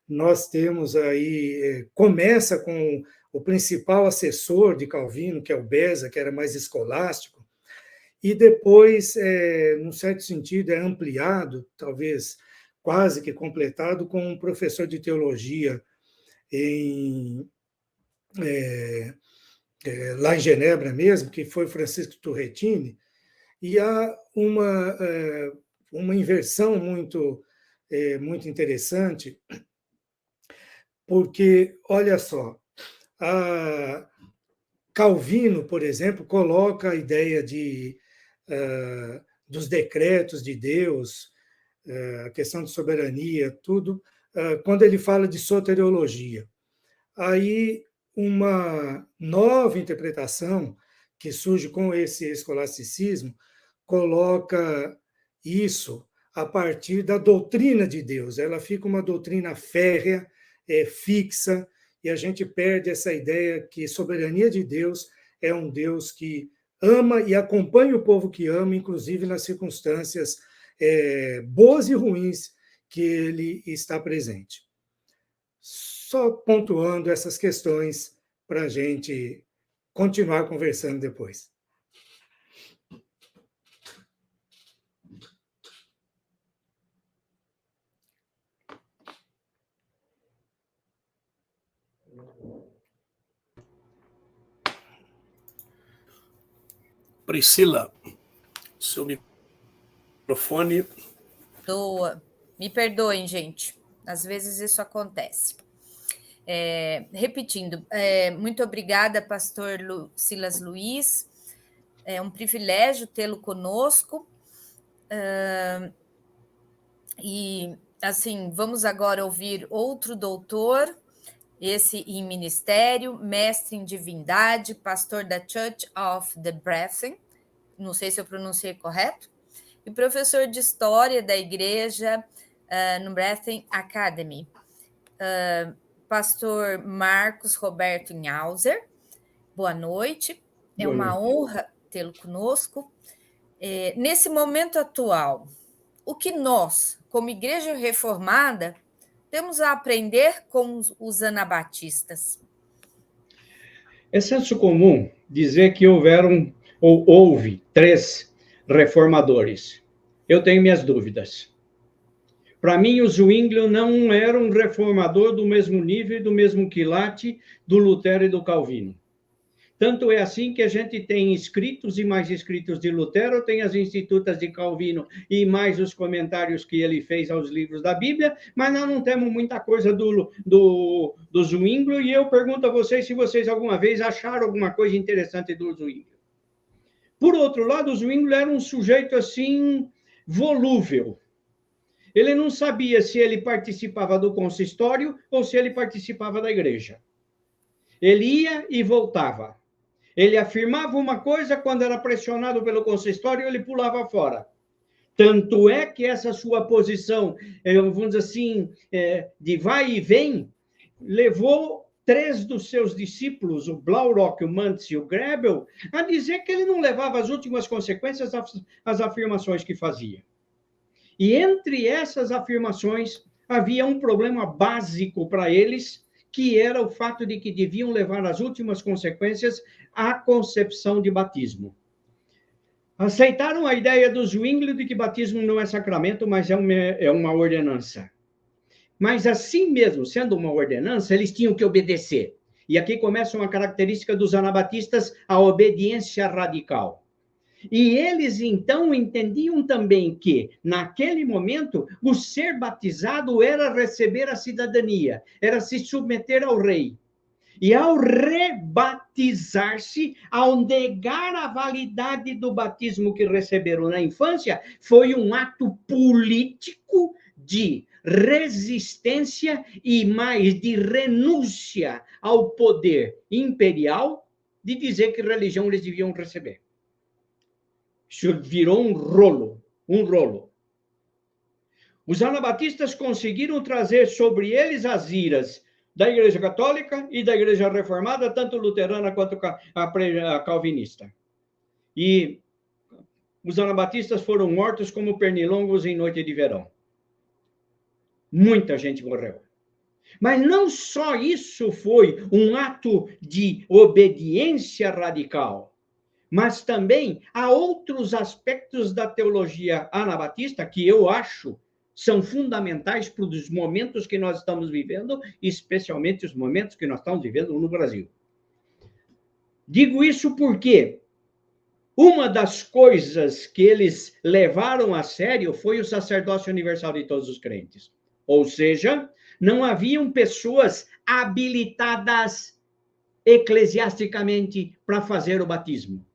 Speaker 8: nós temos aí, começa com o principal assessor de Calvino, que é o Beza, que era mais escolástico, e depois, num certo sentido, é ampliado, talvez quase que completado, com um professor de teologia lá em Genebra mesmo, que foi Francisco Turretini, e há uma inversão muito interessante, porque, olha só, Calvino, por exemplo, coloca a ideia dos decretos de Deus, a questão de soberania, tudo, quando ele fala de soteriologia. Aí, uma nova interpretação que surge com esse escolasticismo coloca isso a partir da doutrina de Deus. Ela fica uma doutrina férrea, fixa, e a gente perde essa ideia que soberania de Deus é um Deus que ama e acompanha o povo que ama, inclusive nas circunstâncias boas e ruins que ele está presente. Só pontuando essas questões para a gente continuar conversando depois.
Speaker 1: Priscila, seu microfone.
Speaker 4: Me perdoem, gente. Às vezes isso acontece. Repetindo, muito obrigada, pastor Silas Luiz. É um privilégio tê-lo conosco. E, assim, vamos agora ouvir outro doutor, esse em ministério, mestre em divindade, pastor da Church of the Brethren, não sei se eu pronunciei correto, e professor de história da igreja no Brethren Academy. Pastor Marcos Roberto Inhauser, boa noite. É uma honra tê-lo conosco. Nesse momento atual, o que nós, como Igreja Reformada, temos a aprender com os anabatistas?
Speaker 9: É senso comum dizer que houve 3 reformadores. Eu tenho minhas dúvidas. Para mim, o Zwinglio não era um reformador do mesmo nível e do mesmo quilate do Lutero e do Calvino. Tanto é assim que a gente tem escritos e mais escritos de Lutero, tem as Institutas de Calvino e mais os comentários que ele fez aos livros da Bíblia, mas nós não temos muita coisa do Zwinglio, e eu pergunto a vocês se vocês alguma vez acharam alguma coisa interessante do Zwinglio. Por outro lado, o Zwinglio era um sujeito assim volúvel. Ele não sabia se ele participava do consistório ou se ele participava da igreja. Ele ia e voltava. Ele afirmava uma coisa, quando era pressionado pelo consistório, ele pulava fora. Tanto é que essa sua posição, vamos dizer assim, de vai e vem, levou 3 dos seus discípulos, o Blaurock, o Mantz e o Grebel, a dizer que ele não levava as últimas consequências às afirmações que fazia. E entre essas afirmações, havia um problema básico para eles, que era o fato de que deviam levar as últimas consequências à concepção de batismo. Aceitaram a ideia do Zwinglio de que batismo não é sacramento, mas é uma ordenança. Mas assim mesmo, sendo uma ordenança, eles tinham que obedecer. E aqui começa uma característica dos anabatistas, a obediência radical. E eles, então, entendiam também que, naquele momento, o ser batizado era receber a cidadania, era se submeter ao rei. E ao rebatizar-se, ao negar a validade do batismo que receberam na infância, foi um ato político de resistência e mais de renúncia ao poder imperial de dizer que religião eles deviam receber. Isso virou um rolo. Os anabatistas conseguiram trazer sobre eles as iras da Igreja Católica e da Igreja Reformada, tanto luterana quanto a calvinista. E os anabatistas foram mortos como pernilongos em noite de verão. Muita gente morreu. Mas não só isso foi um ato de obediência radical, mas também há outros aspectos da teologia anabatista que eu acho são fundamentais para os momentos que nós estamos vivendo, especialmente os momentos que nós estamos vivendo no Brasil. Digo isso porque uma das coisas que eles levaram a sério foi o sacerdócio universal de todos os crentes. Ou seja, não haviam pessoas habilitadas eclesiasticamente para fazer o batismo.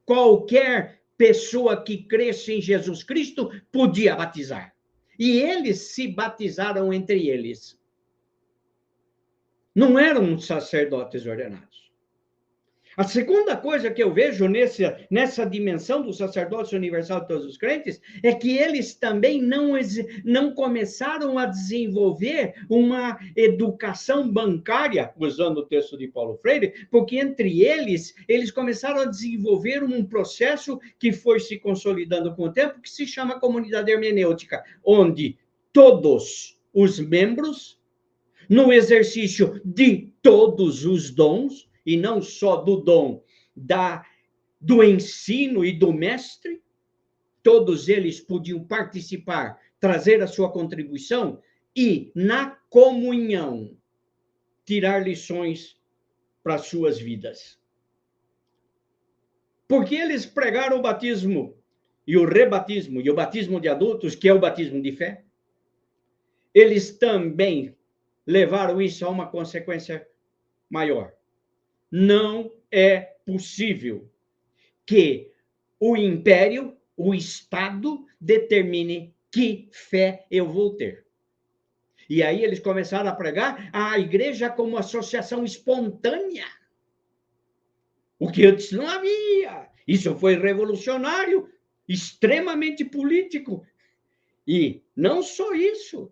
Speaker 9: Qualquer pessoa que cresce em Jesus Cristo podia batizar. E eles se batizaram entre eles. Não eram sacerdotes ordenados. A segunda coisa que eu vejo nessa dimensão do sacerdócio universal de todos os crentes é que eles também não começaram a desenvolver uma educação bancária, usando o texto de Paulo Freire, porque entre eles começaram a desenvolver um processo que foi se consolidando com o tempo, que se chama comunidade hermenêutica, onde todos os membros, no exercício de todos os dons, e não só do dom do ensino e do mestre, todos eles podiam participar, trazer a sua contribuição e, na comunhão, tirar lições para as suas vidas. Porque eles pregaram o batismo e o rebatismo e o batismo de adultos, que é o batismo de fé, eles também levaram isso a uma consequência maior. Não é possível que o império, o Estado, determine que fé eu vou ter. E aí eles começaram a pregar a igreja como associação espontânea. O que antes não havia. Isso foi revolucionário, extremamente político. E não só isso.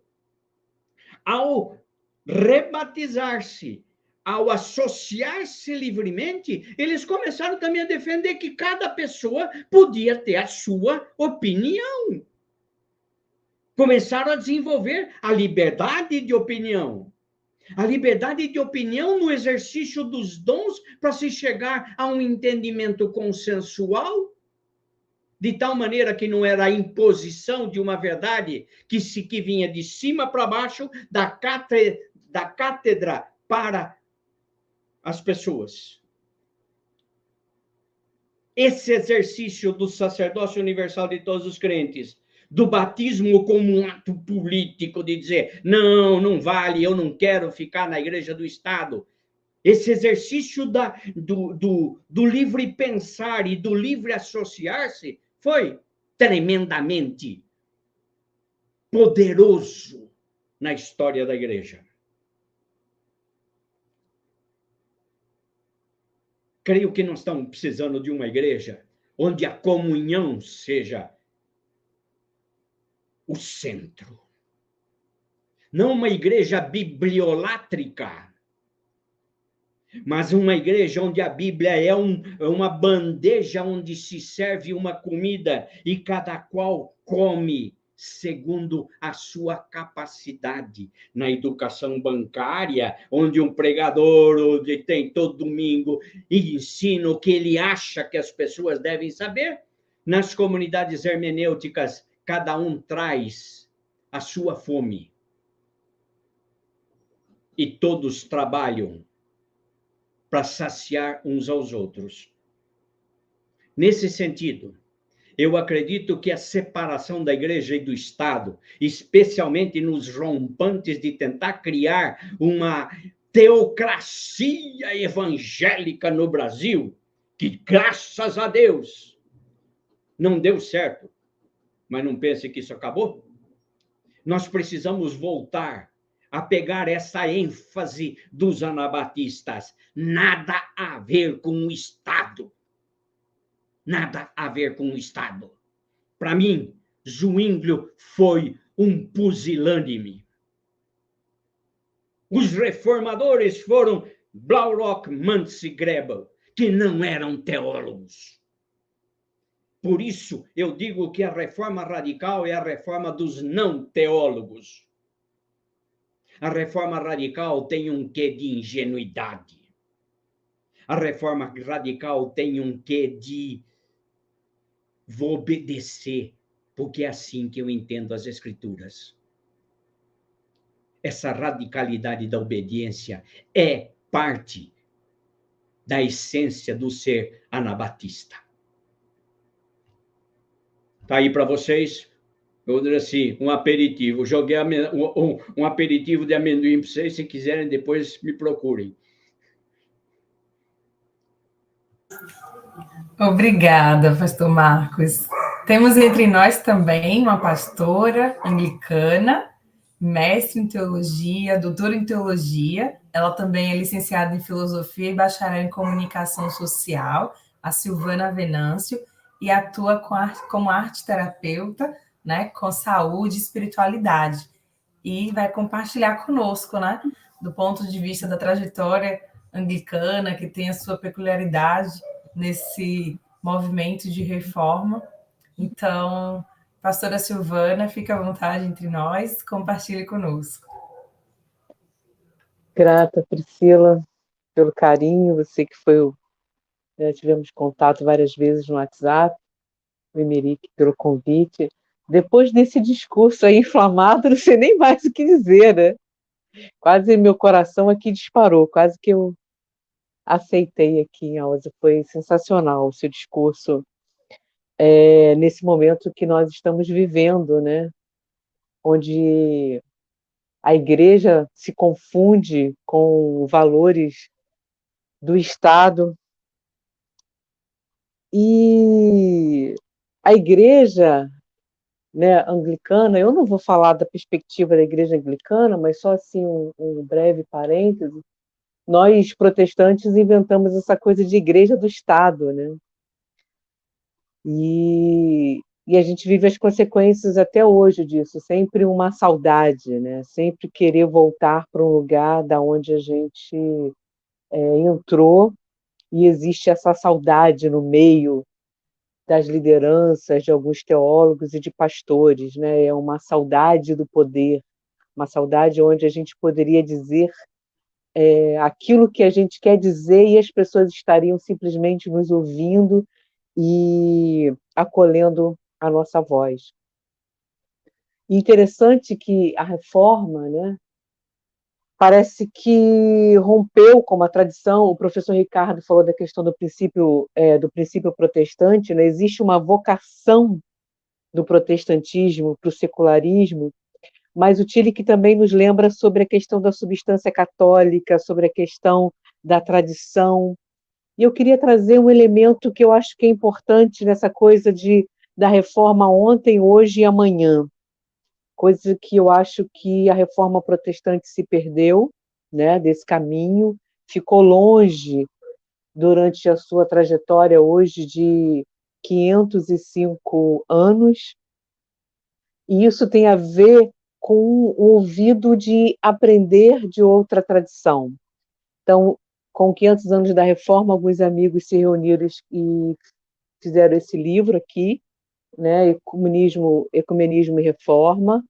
Speaker 9: Ao rebatizar-se, ao associar-se livremente, eles começaram também a defender que cada pessoa podia ter a sua opinião. Começaram a desenvolver a liberdade de opinião. A liberdade de opinião no exercício dos dons para se chegar a um entendimento consensual, de tal maneira que não era a imposição de uma verdade que vinha de cima para baixo, da cátedra para as pessoas. esse exercício do sacerdócio universal de todos os crentes, do batismo como um ato político de dizer, não, não vale, eu não quero ficar na igreja do Estado. Esse exercício do livre pensar e do livre associar-se foi tremendamente poderoso na história da igreja. Creio que nós estamos precisando de uma igreja onde a comunhão seja o centro. Não uma igreja bibliolátrica, mas uma igreja onde a Bíblia é uma bandeja onde se serve uma comida e cada qual come segundo a sua capacidade. Na educação bancária, onde um pregador tem todo domingo e ensina o que ele acha que as pessoas devem saber. Nas comunidades hermenêuticas, cada um traz a sua fome. E todos trabalham para saciar uns aos outros. Nesse sentido, eu acredito que a separação da igreja e do Estado, especialmente nos rompantes de tentar criar uma teocracia evangélica no Brasil, que, graças a Deus, não deu certo, mas não pense que isso acabou. Nós precisamos voltar a pegar essa ênfase dos anabatistas. Nada a ver com o Estado. Nada a ver com o Estado. Para mim, Zwinglio foi um pusilânime. Os reformadores foram Blaurock, Muntz e Grebel, que não eram teólogos. Por isso, eu digo que a reforma radical é a reforma dos não teólogos. A reforma radical tem um quê de ingenuidade. A reforma radical tem um quê de vou obedecer, porque é assim que eu entendo as Escrituras. Essa radicalidade da obediência é parte da essência do ser anabatista. Está aí para vocês, eu diria assim, um aperitivo. Joguei um aperitivo de amendoim para vocês, se quiserem, depois me procurem.
Speaker 7: Obrigada, pastor Marcos. Temos entre nós também uma pastora anglicana, mestre em teologia, doutora em teologia. Ela também é licenciada em filosofia e bacharel em comunicação social, a Silvana Venâncio, e atua como arte-terapeuta, né, com saúde e espiritualidade. E vai compartilhar conosco, né, do ponto de vista da trajetória anglicana, que tem a sua peculiaridade nesse movimento de reforma. Então, pastora Silvana, fica à vontade entre nós, compartilhe conosco.
Speaker 10: Grata, Priscila, pelo carinho, você que foi tivemos contato várias vezes no WhatsApp, o Emerick pelo convite. Depois desse discurso aí inflamado, não sei nem mais o que dizer, né? Quase meu coração aqui disparou, quase que eu aceitei aqui, Elza. Foi sensacional o seu discurso nesse momento que nós estamos vivendo, né? Onde a igreja se confunde com valores do Estado. E a igreja, né, anglicana, eu não vou falar da perspectiva da igreja anglicana, mas só assim um breve parêntese. Nós, protestantes, inventamos essa coisa de igreja do Estado, né? E a gente vive as consequências até hoje disso, sempre uma saudade, né? Sempre querer voltar para um lugar da onde a gente entrou, e existe essa saudade no meio das lideranças de alguns teólogos e de pastores, né? É uma saudade do poder, uma saudade onde a gente poderia dizer aquilo que a gente quer dizer e as pessoas estariam simplesmente nos ouvindo e acolhendo a nossa voz. E interessante que a reforma, né, parece que rompeu com a tradição. O professor Ricardo falou da questão do princípio protestante, né? Existe uma vocação do protestantismo para o secularismo, mas o Tillich também nos lembra sobre a questão da substância católica, sobre a questão da tradição. E eu queria trazer um elemento que eu acho que é importante nessa coisa da reforma ontem, hoje e amanhã, coisa que eu acho que a reforma protestante se perdeu, né, desse caminho, ficou longe durante a sua trajetória hoje de 505 anos, e isso tem a ver com o ouvido de aprender de outra tradição. Então, com 500 anos da reforma, alguns amigos se reuniram e fizeram esse livro aqui, né, Ecumenismo e Reforma.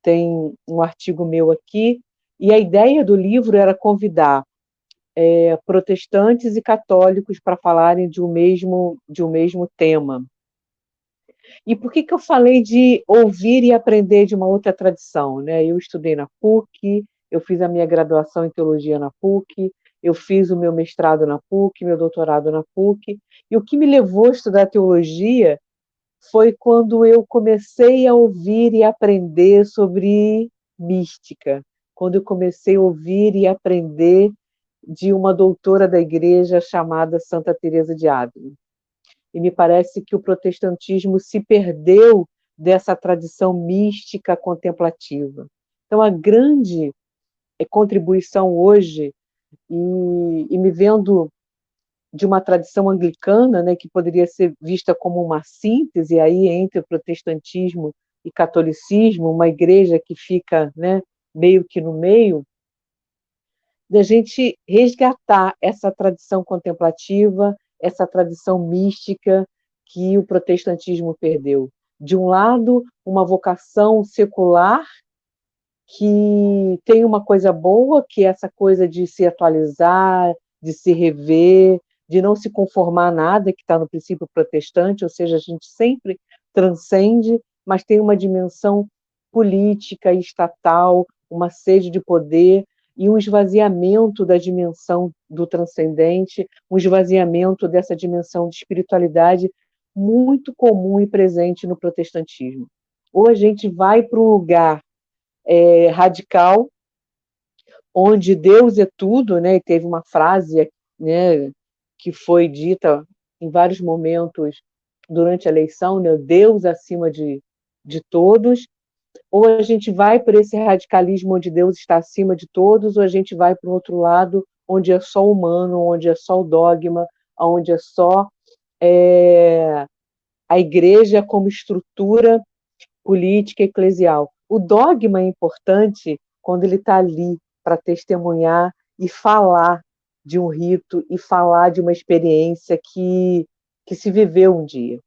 Speaker 10: Tem um artigo meu aqui, e a ideia do livro era convidar protestantes e católicos para falarem de um mesmo tema. E por que eu falei de ouvir e aprender de uma outra tradição, né? Eu estudei na PUC, eu fiz a minha graduação em teologia na PUC, eu fiz o meu mestrado na PUC, meu doutorado na PUC, e o que me levou a estudar teologia foi quando eu comecei a ouvir e aprender sobre mística, quando eu comecei a ouvir e aprender de uma doutora da igreja chamada Santa Teresa de Ávila. E me parece que o protestantismo se perdeu dessa tradição mística contemplativa. Então, a grande contribuição hoje, e me vendo de uma tradição anglicana, né, que poderia ser vista como uma síntese aí entre o protestantismo e catolicismo, uma igreja que fica, né, meio que no meio, da gente resgatar essa tradição contemplativa, essa tradição mística que o protestantismo perdeu. De um lado, uma vocação secular que tem uma coisa boa, que é essa coisa de se atualizar, de se rever, de não se conformar a nada que está no princípio protestante, ou seja, a gente sempre transcende, mas tem uma dimensão política e estatal, uma sede de poder e um esvaziamento da dimensão do transcendente, um esvaziamento dessa dimensão de espiritualidade muito comum e presente no protestantismo. Ou a gente vai para um lugar radical, onde Deus é tudo, né? E teve uma frase, né, que foi dita em vários momentos durante a eleição, né? Deus acima de todos. Ou a gente vai para esse radicalismo onde Deus está acima de todos, ou a gente vai para o outro lado, onde é só humano, onde é só o dogma, onde é só a igreja como estrutura política eclesial. O dogma é importante quando ele está ali para testemunhar e falar de um rito e falar de uma experiência que se viveu um dia.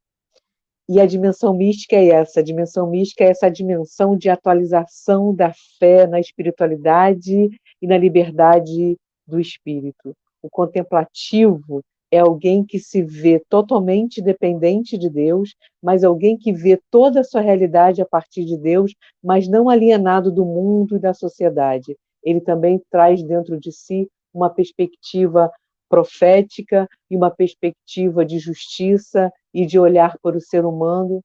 Speaker 10: E a dimensão mística é essa, a dimensão mística é essa dimensão de atualização da fé na espiritualidade e na liberdade do espírito. O contemplativo é alguém que se vê totalmente dependente de Deus, mas alguém que vê toda a sua realidade a partir de Deus, mas não alienado do mundo e da sociedade. Ele também traz dentro de si uma perspectiva profética e uma perspectiva de justiça e de olhar para o ser humano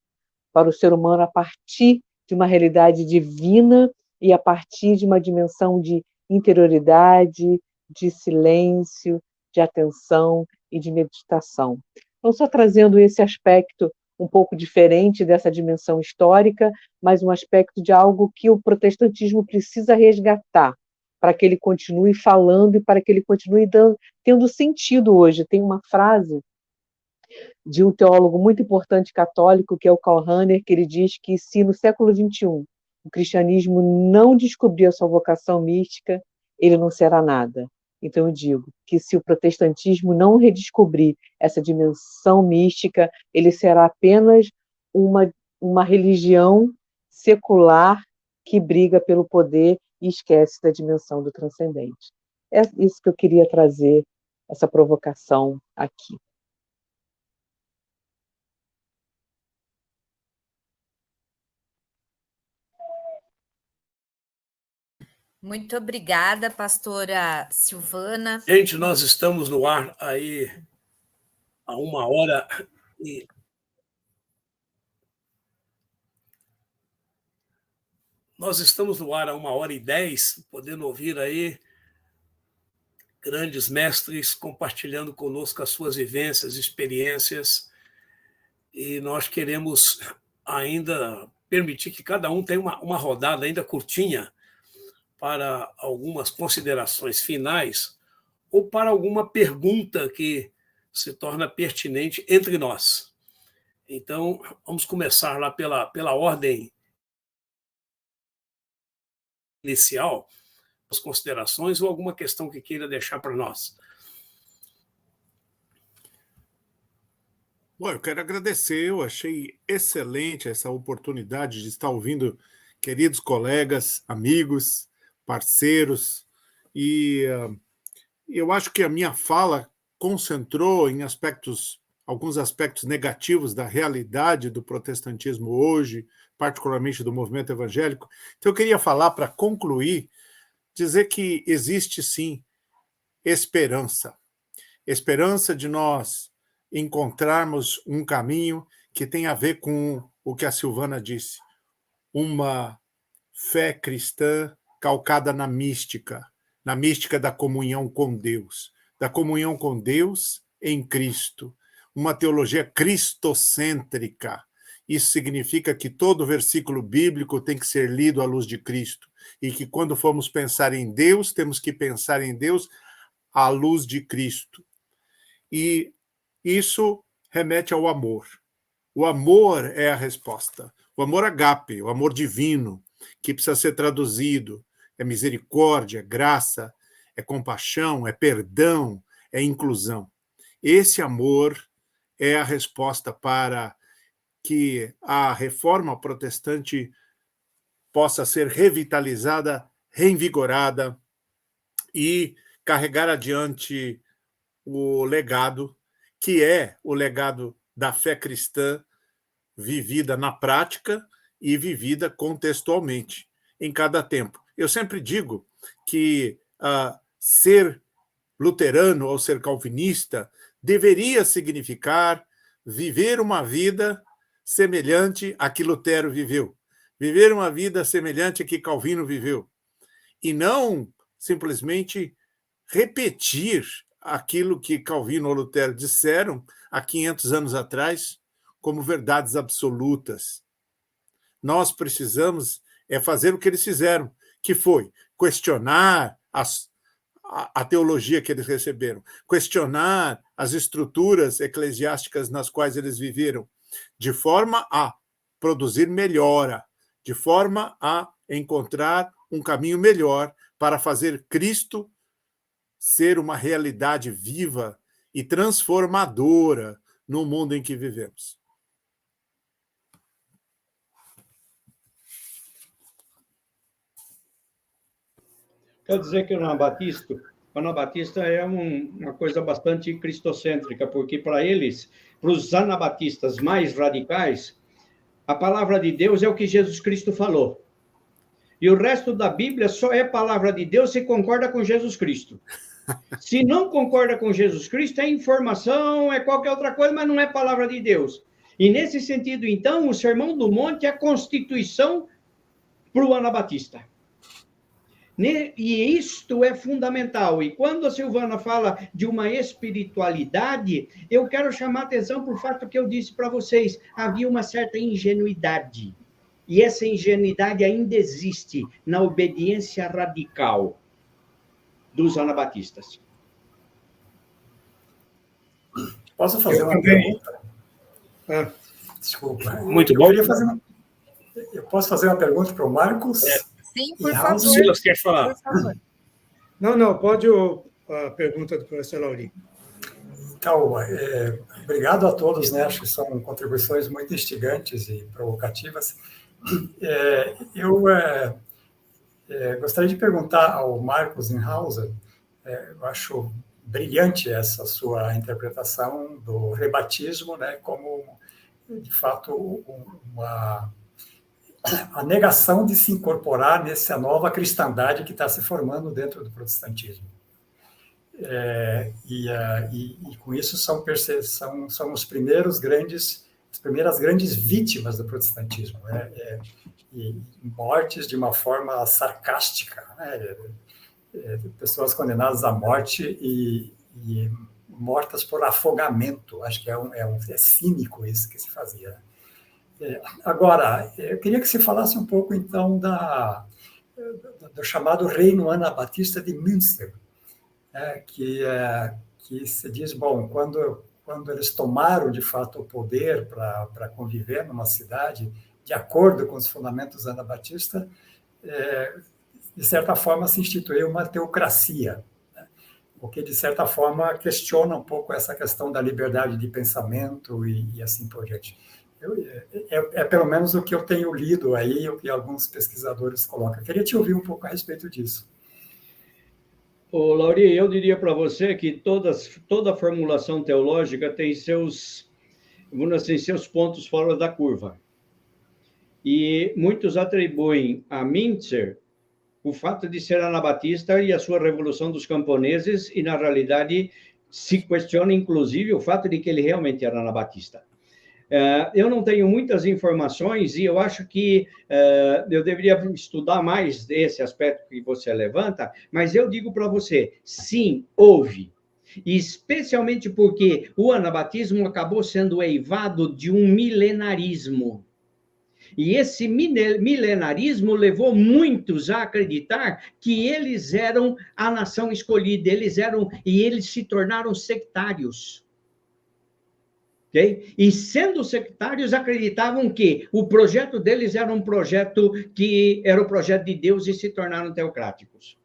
Speaker 10: a partir de uma realidade divina e a partir de uma dimensão de interioridade, de silêncio, de atenção e de meditação. Então, só trazendo esse aspecto um pouco diferente dessa dimensão histórica, mas um aspecto de algo que o protestantismo precisa resgatar para que ele continue falando e para que ele continue tendo sentido hoje. Tem uma frase de um teólogo muito importante católico, que é o Karl Rahner, que ele diz que se no século XXI o cristianismo não descobrir a sua vocação mística, ele não será nada. Então eu digo que se o protestantismo não redescobrir essa dimensão mística, ele será apenas uma religião secular que briga pelo poder e esquece da dimensão do transcendente. É isso que eu queria trazer, essa provocação aqui.
Speaker 4: Muito obrigada, pastora Silvana.
Speaker 1: Gente, nós estamos no ar aí há 1h e... Nós estamos no ar há 1h10, podendo ouvir aí grandes mestres compartilhando conosco as suas vivências, experiências, e nós queremos ainda permitir que cada um tenha uma rodada ainda curtinha para algumas considerações finais ou para alguma pergunta que se torna pertinente entre nós. Então, vamos começar lá pela ordem inicial, as considerações ou alguma questão que queira deixar para nós.
Speaker 3: Bom, eu quero agradecer, eu achei excelente essa oportunidade de estar ouvindo queridos colegas, amigos, parceiros, e eu acho que a minha fala concentrou em alguns aspectos negativos da realidade do protestantismo hoje, particularmente do movimento evangélico. Então, eu queria falar, para concluir, dizer que existe, sim, esperança. Esperança de nós encontrarmos um caminho que tem a ver com o que a Silvana disse, uma fé cristã calcada na mística da comunhão com Deus em Cristo, uma teologia cristocêntrica. Isso significa que todo versículo bíblico tem que ser lido à luz de Cristo, e que quando formos pensar em Deus, temos que pensar em Deus à luz de Cristo. E isso remete ao amor. O amor é a resposta. O amor agape, o amor divino, que precisa ser traduzido. É misericórdia, é graça, é compaixão, é perdão, é inclusão. Esse amor é a resposta para que a reforma protestante possa ser revitalizada, reinvigorada e carregar adiante o legado, que é o legado da fé cristã vivida na prática e vivida contextualmente, em cada tempo. Eu sempre digo que ser luterano ou ser calvinista deveria significar viver uma vida semelhante a que Lutero viveu, viver uma vida semelhante a que Calvino viveu, e não simplesmente repetir aquilo que Calvino ou Lutero disseram há 500 anos atrás como verdades absolutas. Nós precisamos fazer o que eles fizeram, que foi questionar a teologia que eles receberam, questionar as estruturas eclesiásticas nas quais eles viveram, de forma a produzir melhora, de forma a encontrar um caminho melhor para fazer Cristo ser uma realidade viva e transformadora no mundo em que vivemos.
Speaker 9: Quer dizer que o Anabatista é uma coisa bastante cristocêntrica, porque para eles, para os anabatistas mais radicais, a palavra de Deus é o que Jesus Cristo falou. E o resto da Bíblia só é palavra de Deus se concorda com Jesus Cristo. Se não concorda com Jesus Cristo, é informação, é qualquer outra coisa, mas não é palavra de Deus. E nesse sentido, então, o Sermão do Monte é a constituição para o anabatista. E isto é fundamental. E quando a Silvana fala de uma espiritualidade, eu quero chamar a atenção para o fato que eu disse para vocês. Havia uma certa ingenuidade. E essa ingenuidade ainda existe na obediência radical dos anabatistas.
Speaker 6: Posso fazer uma pergunta? Desculpa.
Speaker 1: Muito bom.
Speaker 6: Eu posso fazer uma pergunta para o Marcos?
Speaker 4: Sim, por favor.
Speaker 1: Silas quer falar.
Speaker 8: Não, pode a pergunta do professor Lauri.
Speaker 6: Então, obrigado a todos, né? Acho que são contribuições muito instigantes e provocativas. Eu gostaria de perguntar ao Marcos Inhauser, eu acho brilhante essa sua interpretação do rebatismo, né, como, de fato, a negação de se incorporar nessa nova cristandade que está se formando dentro do protestantismo. E com isso são os primeiras grandes vítimas do protestantismo, e mortes de uma forma sarcástica, né? Pessoas condenadas à morte e mortas por afogamento. Acho que é cínico isso que se fazia. Agora, eu queria que você falasse um pouco, então, do chamado Reino Anabatista de Münster, que se diz, bom, quando eles tomaram, de fato, o poder para conviver numa cidade, de acordo com os fundamentos anabatistas, de certa forma se instituiu uma teocracia, né? O que, de certa forma, questiona um pouco essa questão da liberdade de pensamento e assim por diante. Pelo menos o que eu tenho lido aí, o que alguns pesquisadores colocam. Queria te ouvir um pouco a respeito disso.
Speaker 9: Ô, Lauri, eu diria para você que toda formulação teológica tem seus pontos fora da curva. E muitos atribuem a Münster o fato de ser anabatista e a sua revolução dos camponeses, e, na realidade, se questiona, inclusive, o fato de que ele realmente era anabatista. Eu não tenho muitas informações e eu acho que eu deveria estudar mais esse aspecto que você levanta, mas eu digo para você, sim, houve. Especialmente porque o anabatismo acabou sendo eivado de um milenarismo. E esse milenarismo levou muitos a acreditar que eles eram a nação escolhida, e eles se tornaram sectários. Okay? E sendo sectários, acreditavam que o projeto deles era um projeto que era o projeto de Deus e se tornaram teocráticos.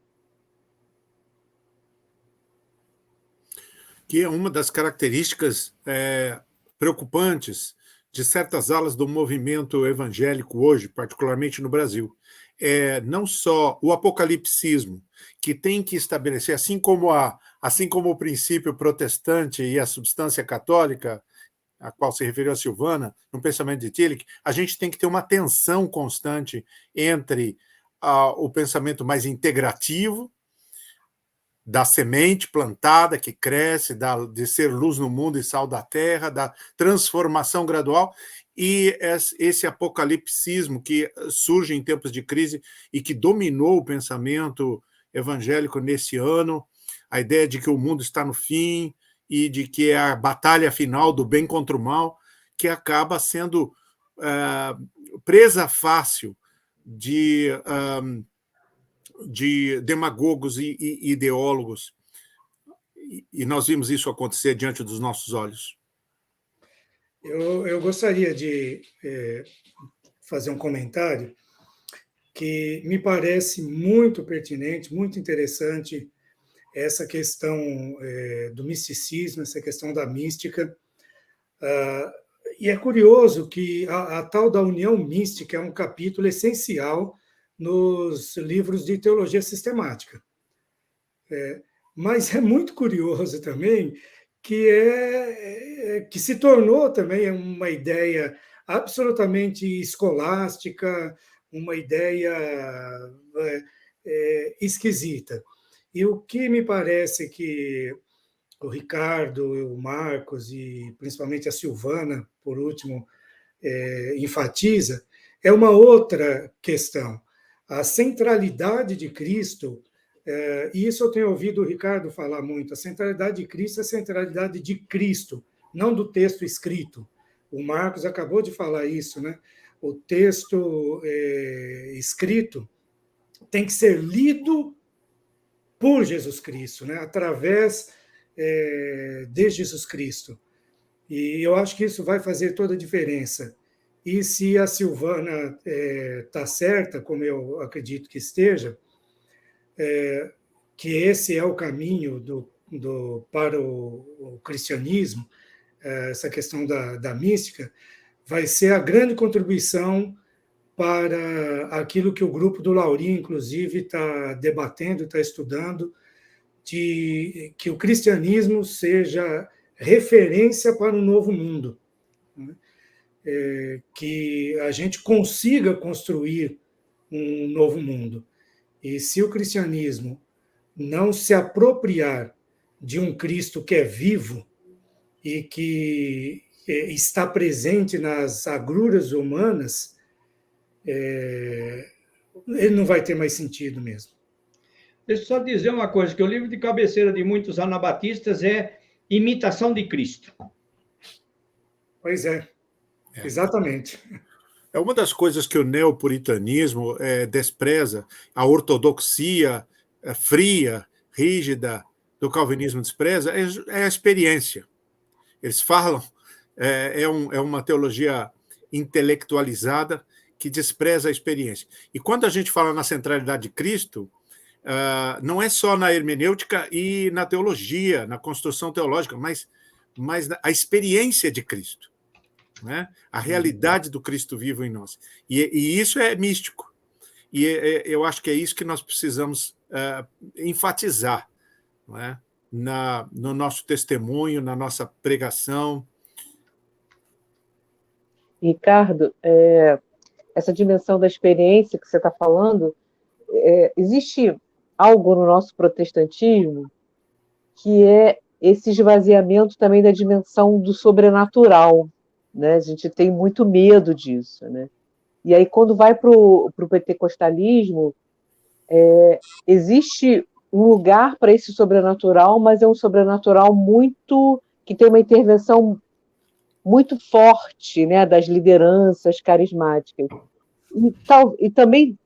Speaker 3: Que é uma das características preocupantes de certas alas do movimento evangélico hoje, particularmente no Brasil. Não só o apocalipsismo, que tem que estabelecer, assim como o princípio protestante e a substância católica, a qual se referiu a Silvana, no pensamento de Tillich, a gente tem que ter uma tensão constante entre o pensamento mais integrativo, da semente plantada, que cresce, de ser luz no mundo e sal da terra, da transformação gradual, e esse apocalipsismo que surge em tempos de crise e que dominou o pensamento evangélico nesse ano, a ideia de que o mundo está no fim, e de que é a batalha final do bem contra o mal, que acaba sendo presa fácil de demagogos e ideólogos. E nós vimos isso acontecer diante dos nossos olhos.
Speaker 8: Eu gostaria de fazer um comentário que me parece muito pertinente, muito interessante, essa questão do misticismo, essa questão da mística. E é curioso que a tal da união mística é um capítulo essencial nos livros de teologia sistemática. Mas é muito curioso também que se tornou também uma ideia absolutamente escolástica, uma ideia esquisita. E o que me parece que o Ricardo, o Marcos e principalmente a Silvana, por último, enfatiza, é uma outra questão. A centralidade de Cristo, e isso eu tenho ouvido o Ricardo falar muito, a centralidade de Cristo é a centralidade de Cristo, não do texto escrito. O Marcos acabou de falar isso, né? O texto escrito tem que ser lido por Jesus Cristo, né? Através de Jesus Cristo. E eu acho que isso vai fazer toda a diferença. E se a Silvana está certa, como eu acredito que esteja, que esse é o caminho para o cristianismo, essa questão da mística, vai ser a grande contribuição para aquilo que o grupo do Lauri, inclusive, está debatendo, está estudando, de que o cristianismo seja referência para um novo mundo. que a gente consiga construir um novo mundo. E se o cristianismo não se apropriar de um Cristo que é vivo e que está presente nas agruras humanas, ele não vai ter mais sentido mesmo.
Speaker 9: Deixa eu só dizer uma coisa, que o livro de cabeceira de muitos anabatistas é Imitação de Cristo.
Speaker 8: Pois é, exatamente.
Speaker 3: É uma das coisas que o neopuritanismo despreza, a ortodoxia fria, rígida do calvinismo despreza, é a experiência. Eles falam, é uma teologia intelectualizada que despreza a experiência. E quando a gente fala na centralidade de Cristo, não é só na hermenêutica e na teologia, na construção teológica, mas a experiência de Cristo, né? A realidade do Cristo vivo em nós. E isso é místico. E eu acho que é isso que nós precisamos enfatizar, não é? No nosso testemunho, na nossa pregação.
Speaker 10: Ricardo, essa dimensão da experiência que você está falando, existe algo no nosso protestantismo que é esse esvaziamento também da dimensão do sobrenatural, né? A gente tem muito medo disso, né? E aí, quando vai para o pentecostalismo, existe um lugar para esse sobrenatural, mas é um sobrenatural que tem uma intervenção muito forte, né, das lideranças carismáticas. E também,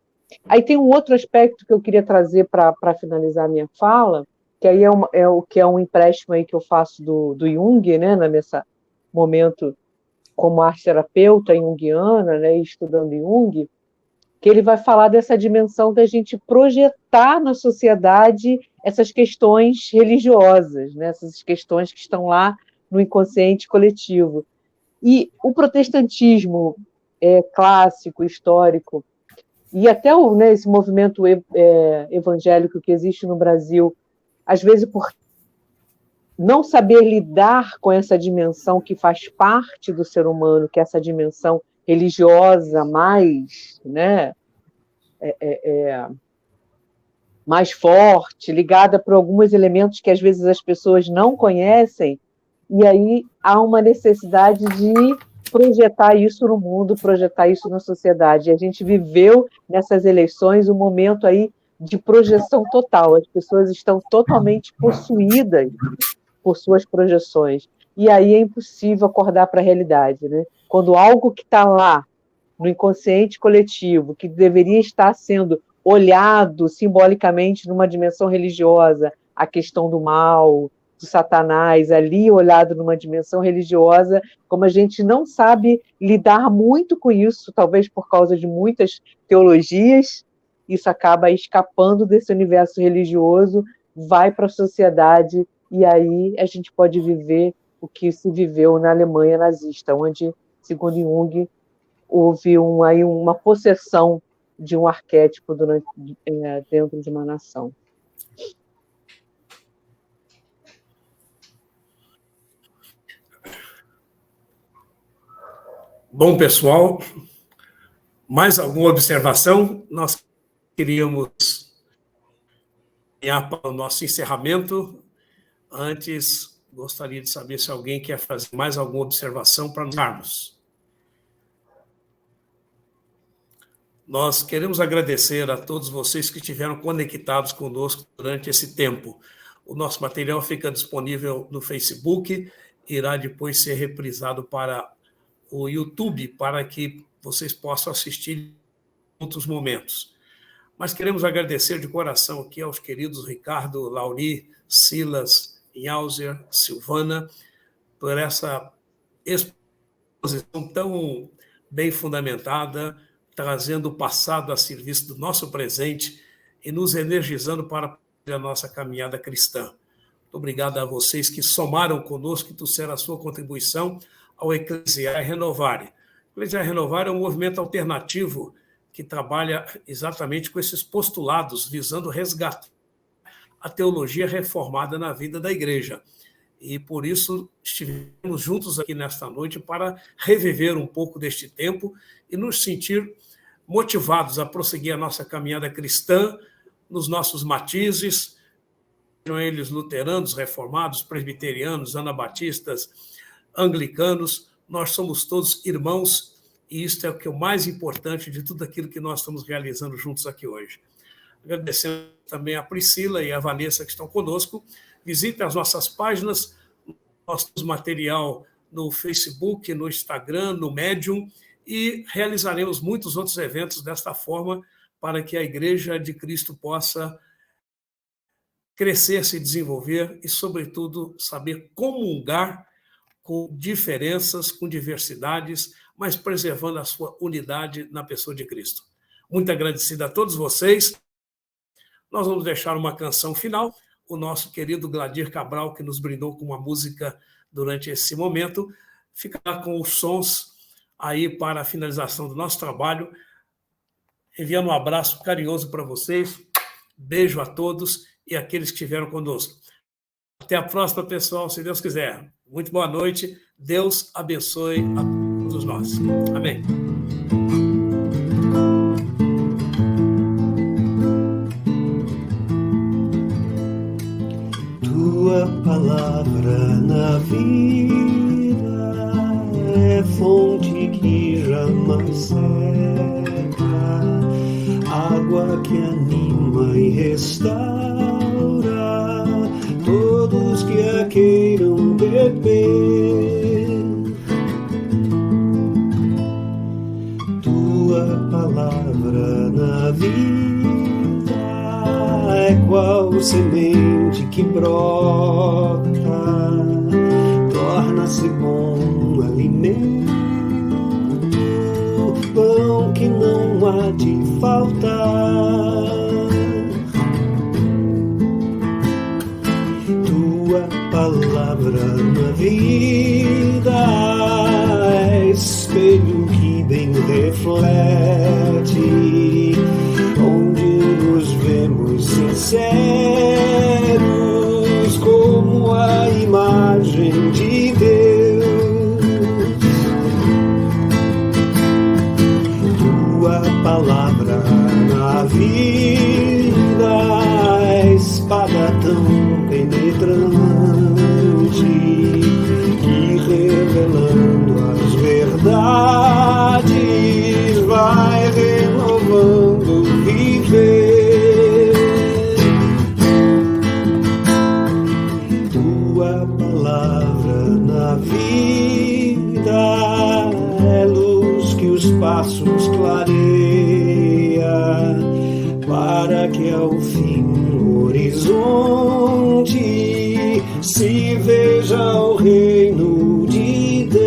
Speaker 10: aí tem um outro aspecto que eu queria trazer para finalizar a minha fala, que aí é um empréstimo aí que eu faço do Jung, né, nesse momento como arte-terapeuta junguiana, né, estudando Jung, que ele vai falar dessa dimensão da gente projetar na sociedade essas questões religiosas, né, essas questões que estão lá no inconsciente coletivo. E o protestantismo clássico, histórico, e até esse movimento evangélico que existe no Brasil, às vezes por não saber lidar com essa dimensão que faz parte do ser humano, que é essa dimensão religiosa mais, né, mais forte, ligada por alguns elementos que às vezes as pessoas não conhecem, e aí há uma necessidade de projetar isso no mundo, projetar isso na sociedade. E a gente viveu nessas eleições um momento aí de projeção total. As pessoas estão totalmente possuídas por suas projeções. E aí é impossível acordar para a realidade, né? Quando algo que está lá no inconsciente coletivo, que deveria estar sendo olhado simbolicamente numa dimensão religiosa, a questão do mal, do Satanás, ali olhado numa dimensão religiosa, como a gente não sabe lidar muito com isso, talvez por causa de muitas teologias, isso acaba escapando desse universo religioso, vai para a sociedade, e aí a gente pode viver o que se viveu na Alemanha nazista, onde, segundo Jung, houve uma possessão de um arquétipo dentro de uma nação.
Speaker 1: Bom, pessoal, mais alguma observação? Nós queríamos ir para o nosso encerramento. Antes, gostaria de saber se alguém quer fazer mais alguma observação para nós. Nós queremos agradecer a todos vocês que estiveram conectados conosco durante esse tempo. O nosso material fica disponível no Facebook, irá depois ser reprisado para o YouTube, para que vocês possam assistir em outros momentos. Mas queremos agradecer de coração aqui aos queridos Ricardo, Lauri, Silas, Inhauser, Silvana, por essa exposição tão bem fundamentada, trazendo o passado a serviço do nosso presente e nos energizando para a nossa caminhada cristã. Muito obrigado a vocês que somaram conosco e trouxeram a sua contribuição ao Eclesiar Renovare. O Eclesiar Renovare é um movimento alternativo que trabalha exatamente com esses postulados, visando resgatar a teologia reformada na vida da igreja. e por isso estivemos juntos aqui nesta noite para reviver um pouco deste tempo e nos sentir motivados a prosseguir a nossa caminhada cristã nos nossos matizes, sejam eles luteranos, reformados, presbiterianos, anabatistas, anglicanos, nós somos todos irmãos e isto é o que é o mais importante de tudo aquilo que nós estamos realizando juntos aqui hoje. Agradecendo também a Priscila e a Vanessa que estão conosco. Visitem as nossas páginas, nosso material no Facebook, no Instagram, no Medium, e realizaremos muitos outros eventos desta forma para que a Igreja de Cristo possa crescer, se desenvolver e, sobretudo, saber comungar com diferenças, com diversidades, mas preservando a sua unidade na pessoa de Cristo. Muito agradecido a todos vocês. Nós vamos deixar uma canção final, o nosso querido Gladir Cabral, que nos brindou com uma música durante esse momento, ficará com os sons aí para a finalização do nosso trabalho. Enviando um abraço carinhoso para vocês, beijo a todos e aqueles que estiveram conosco. Até a próxima, pessoal, se Deus quiser. Muito boa noite, Deus abençoe a todos nós. Amém.
Speaker 5: Tua palavra na vida é fonte que jamais seca, água que anima e restaura todos que a queiram beber. Tua palavra na vida é qual semente que brota, torna-se bom alimento, pão que não há de faltar. Tua palavra na vida é espelho que bem reflete, onde nos vemos sinceros como a imagem de Deus. Tua palavra na vida é espada tão penetrante que, revelando as verdades, vai renovando o viver. Tua palavra na vida é luz que os passos clareia, para que ao fim no horizonte se veja o reino de Deus.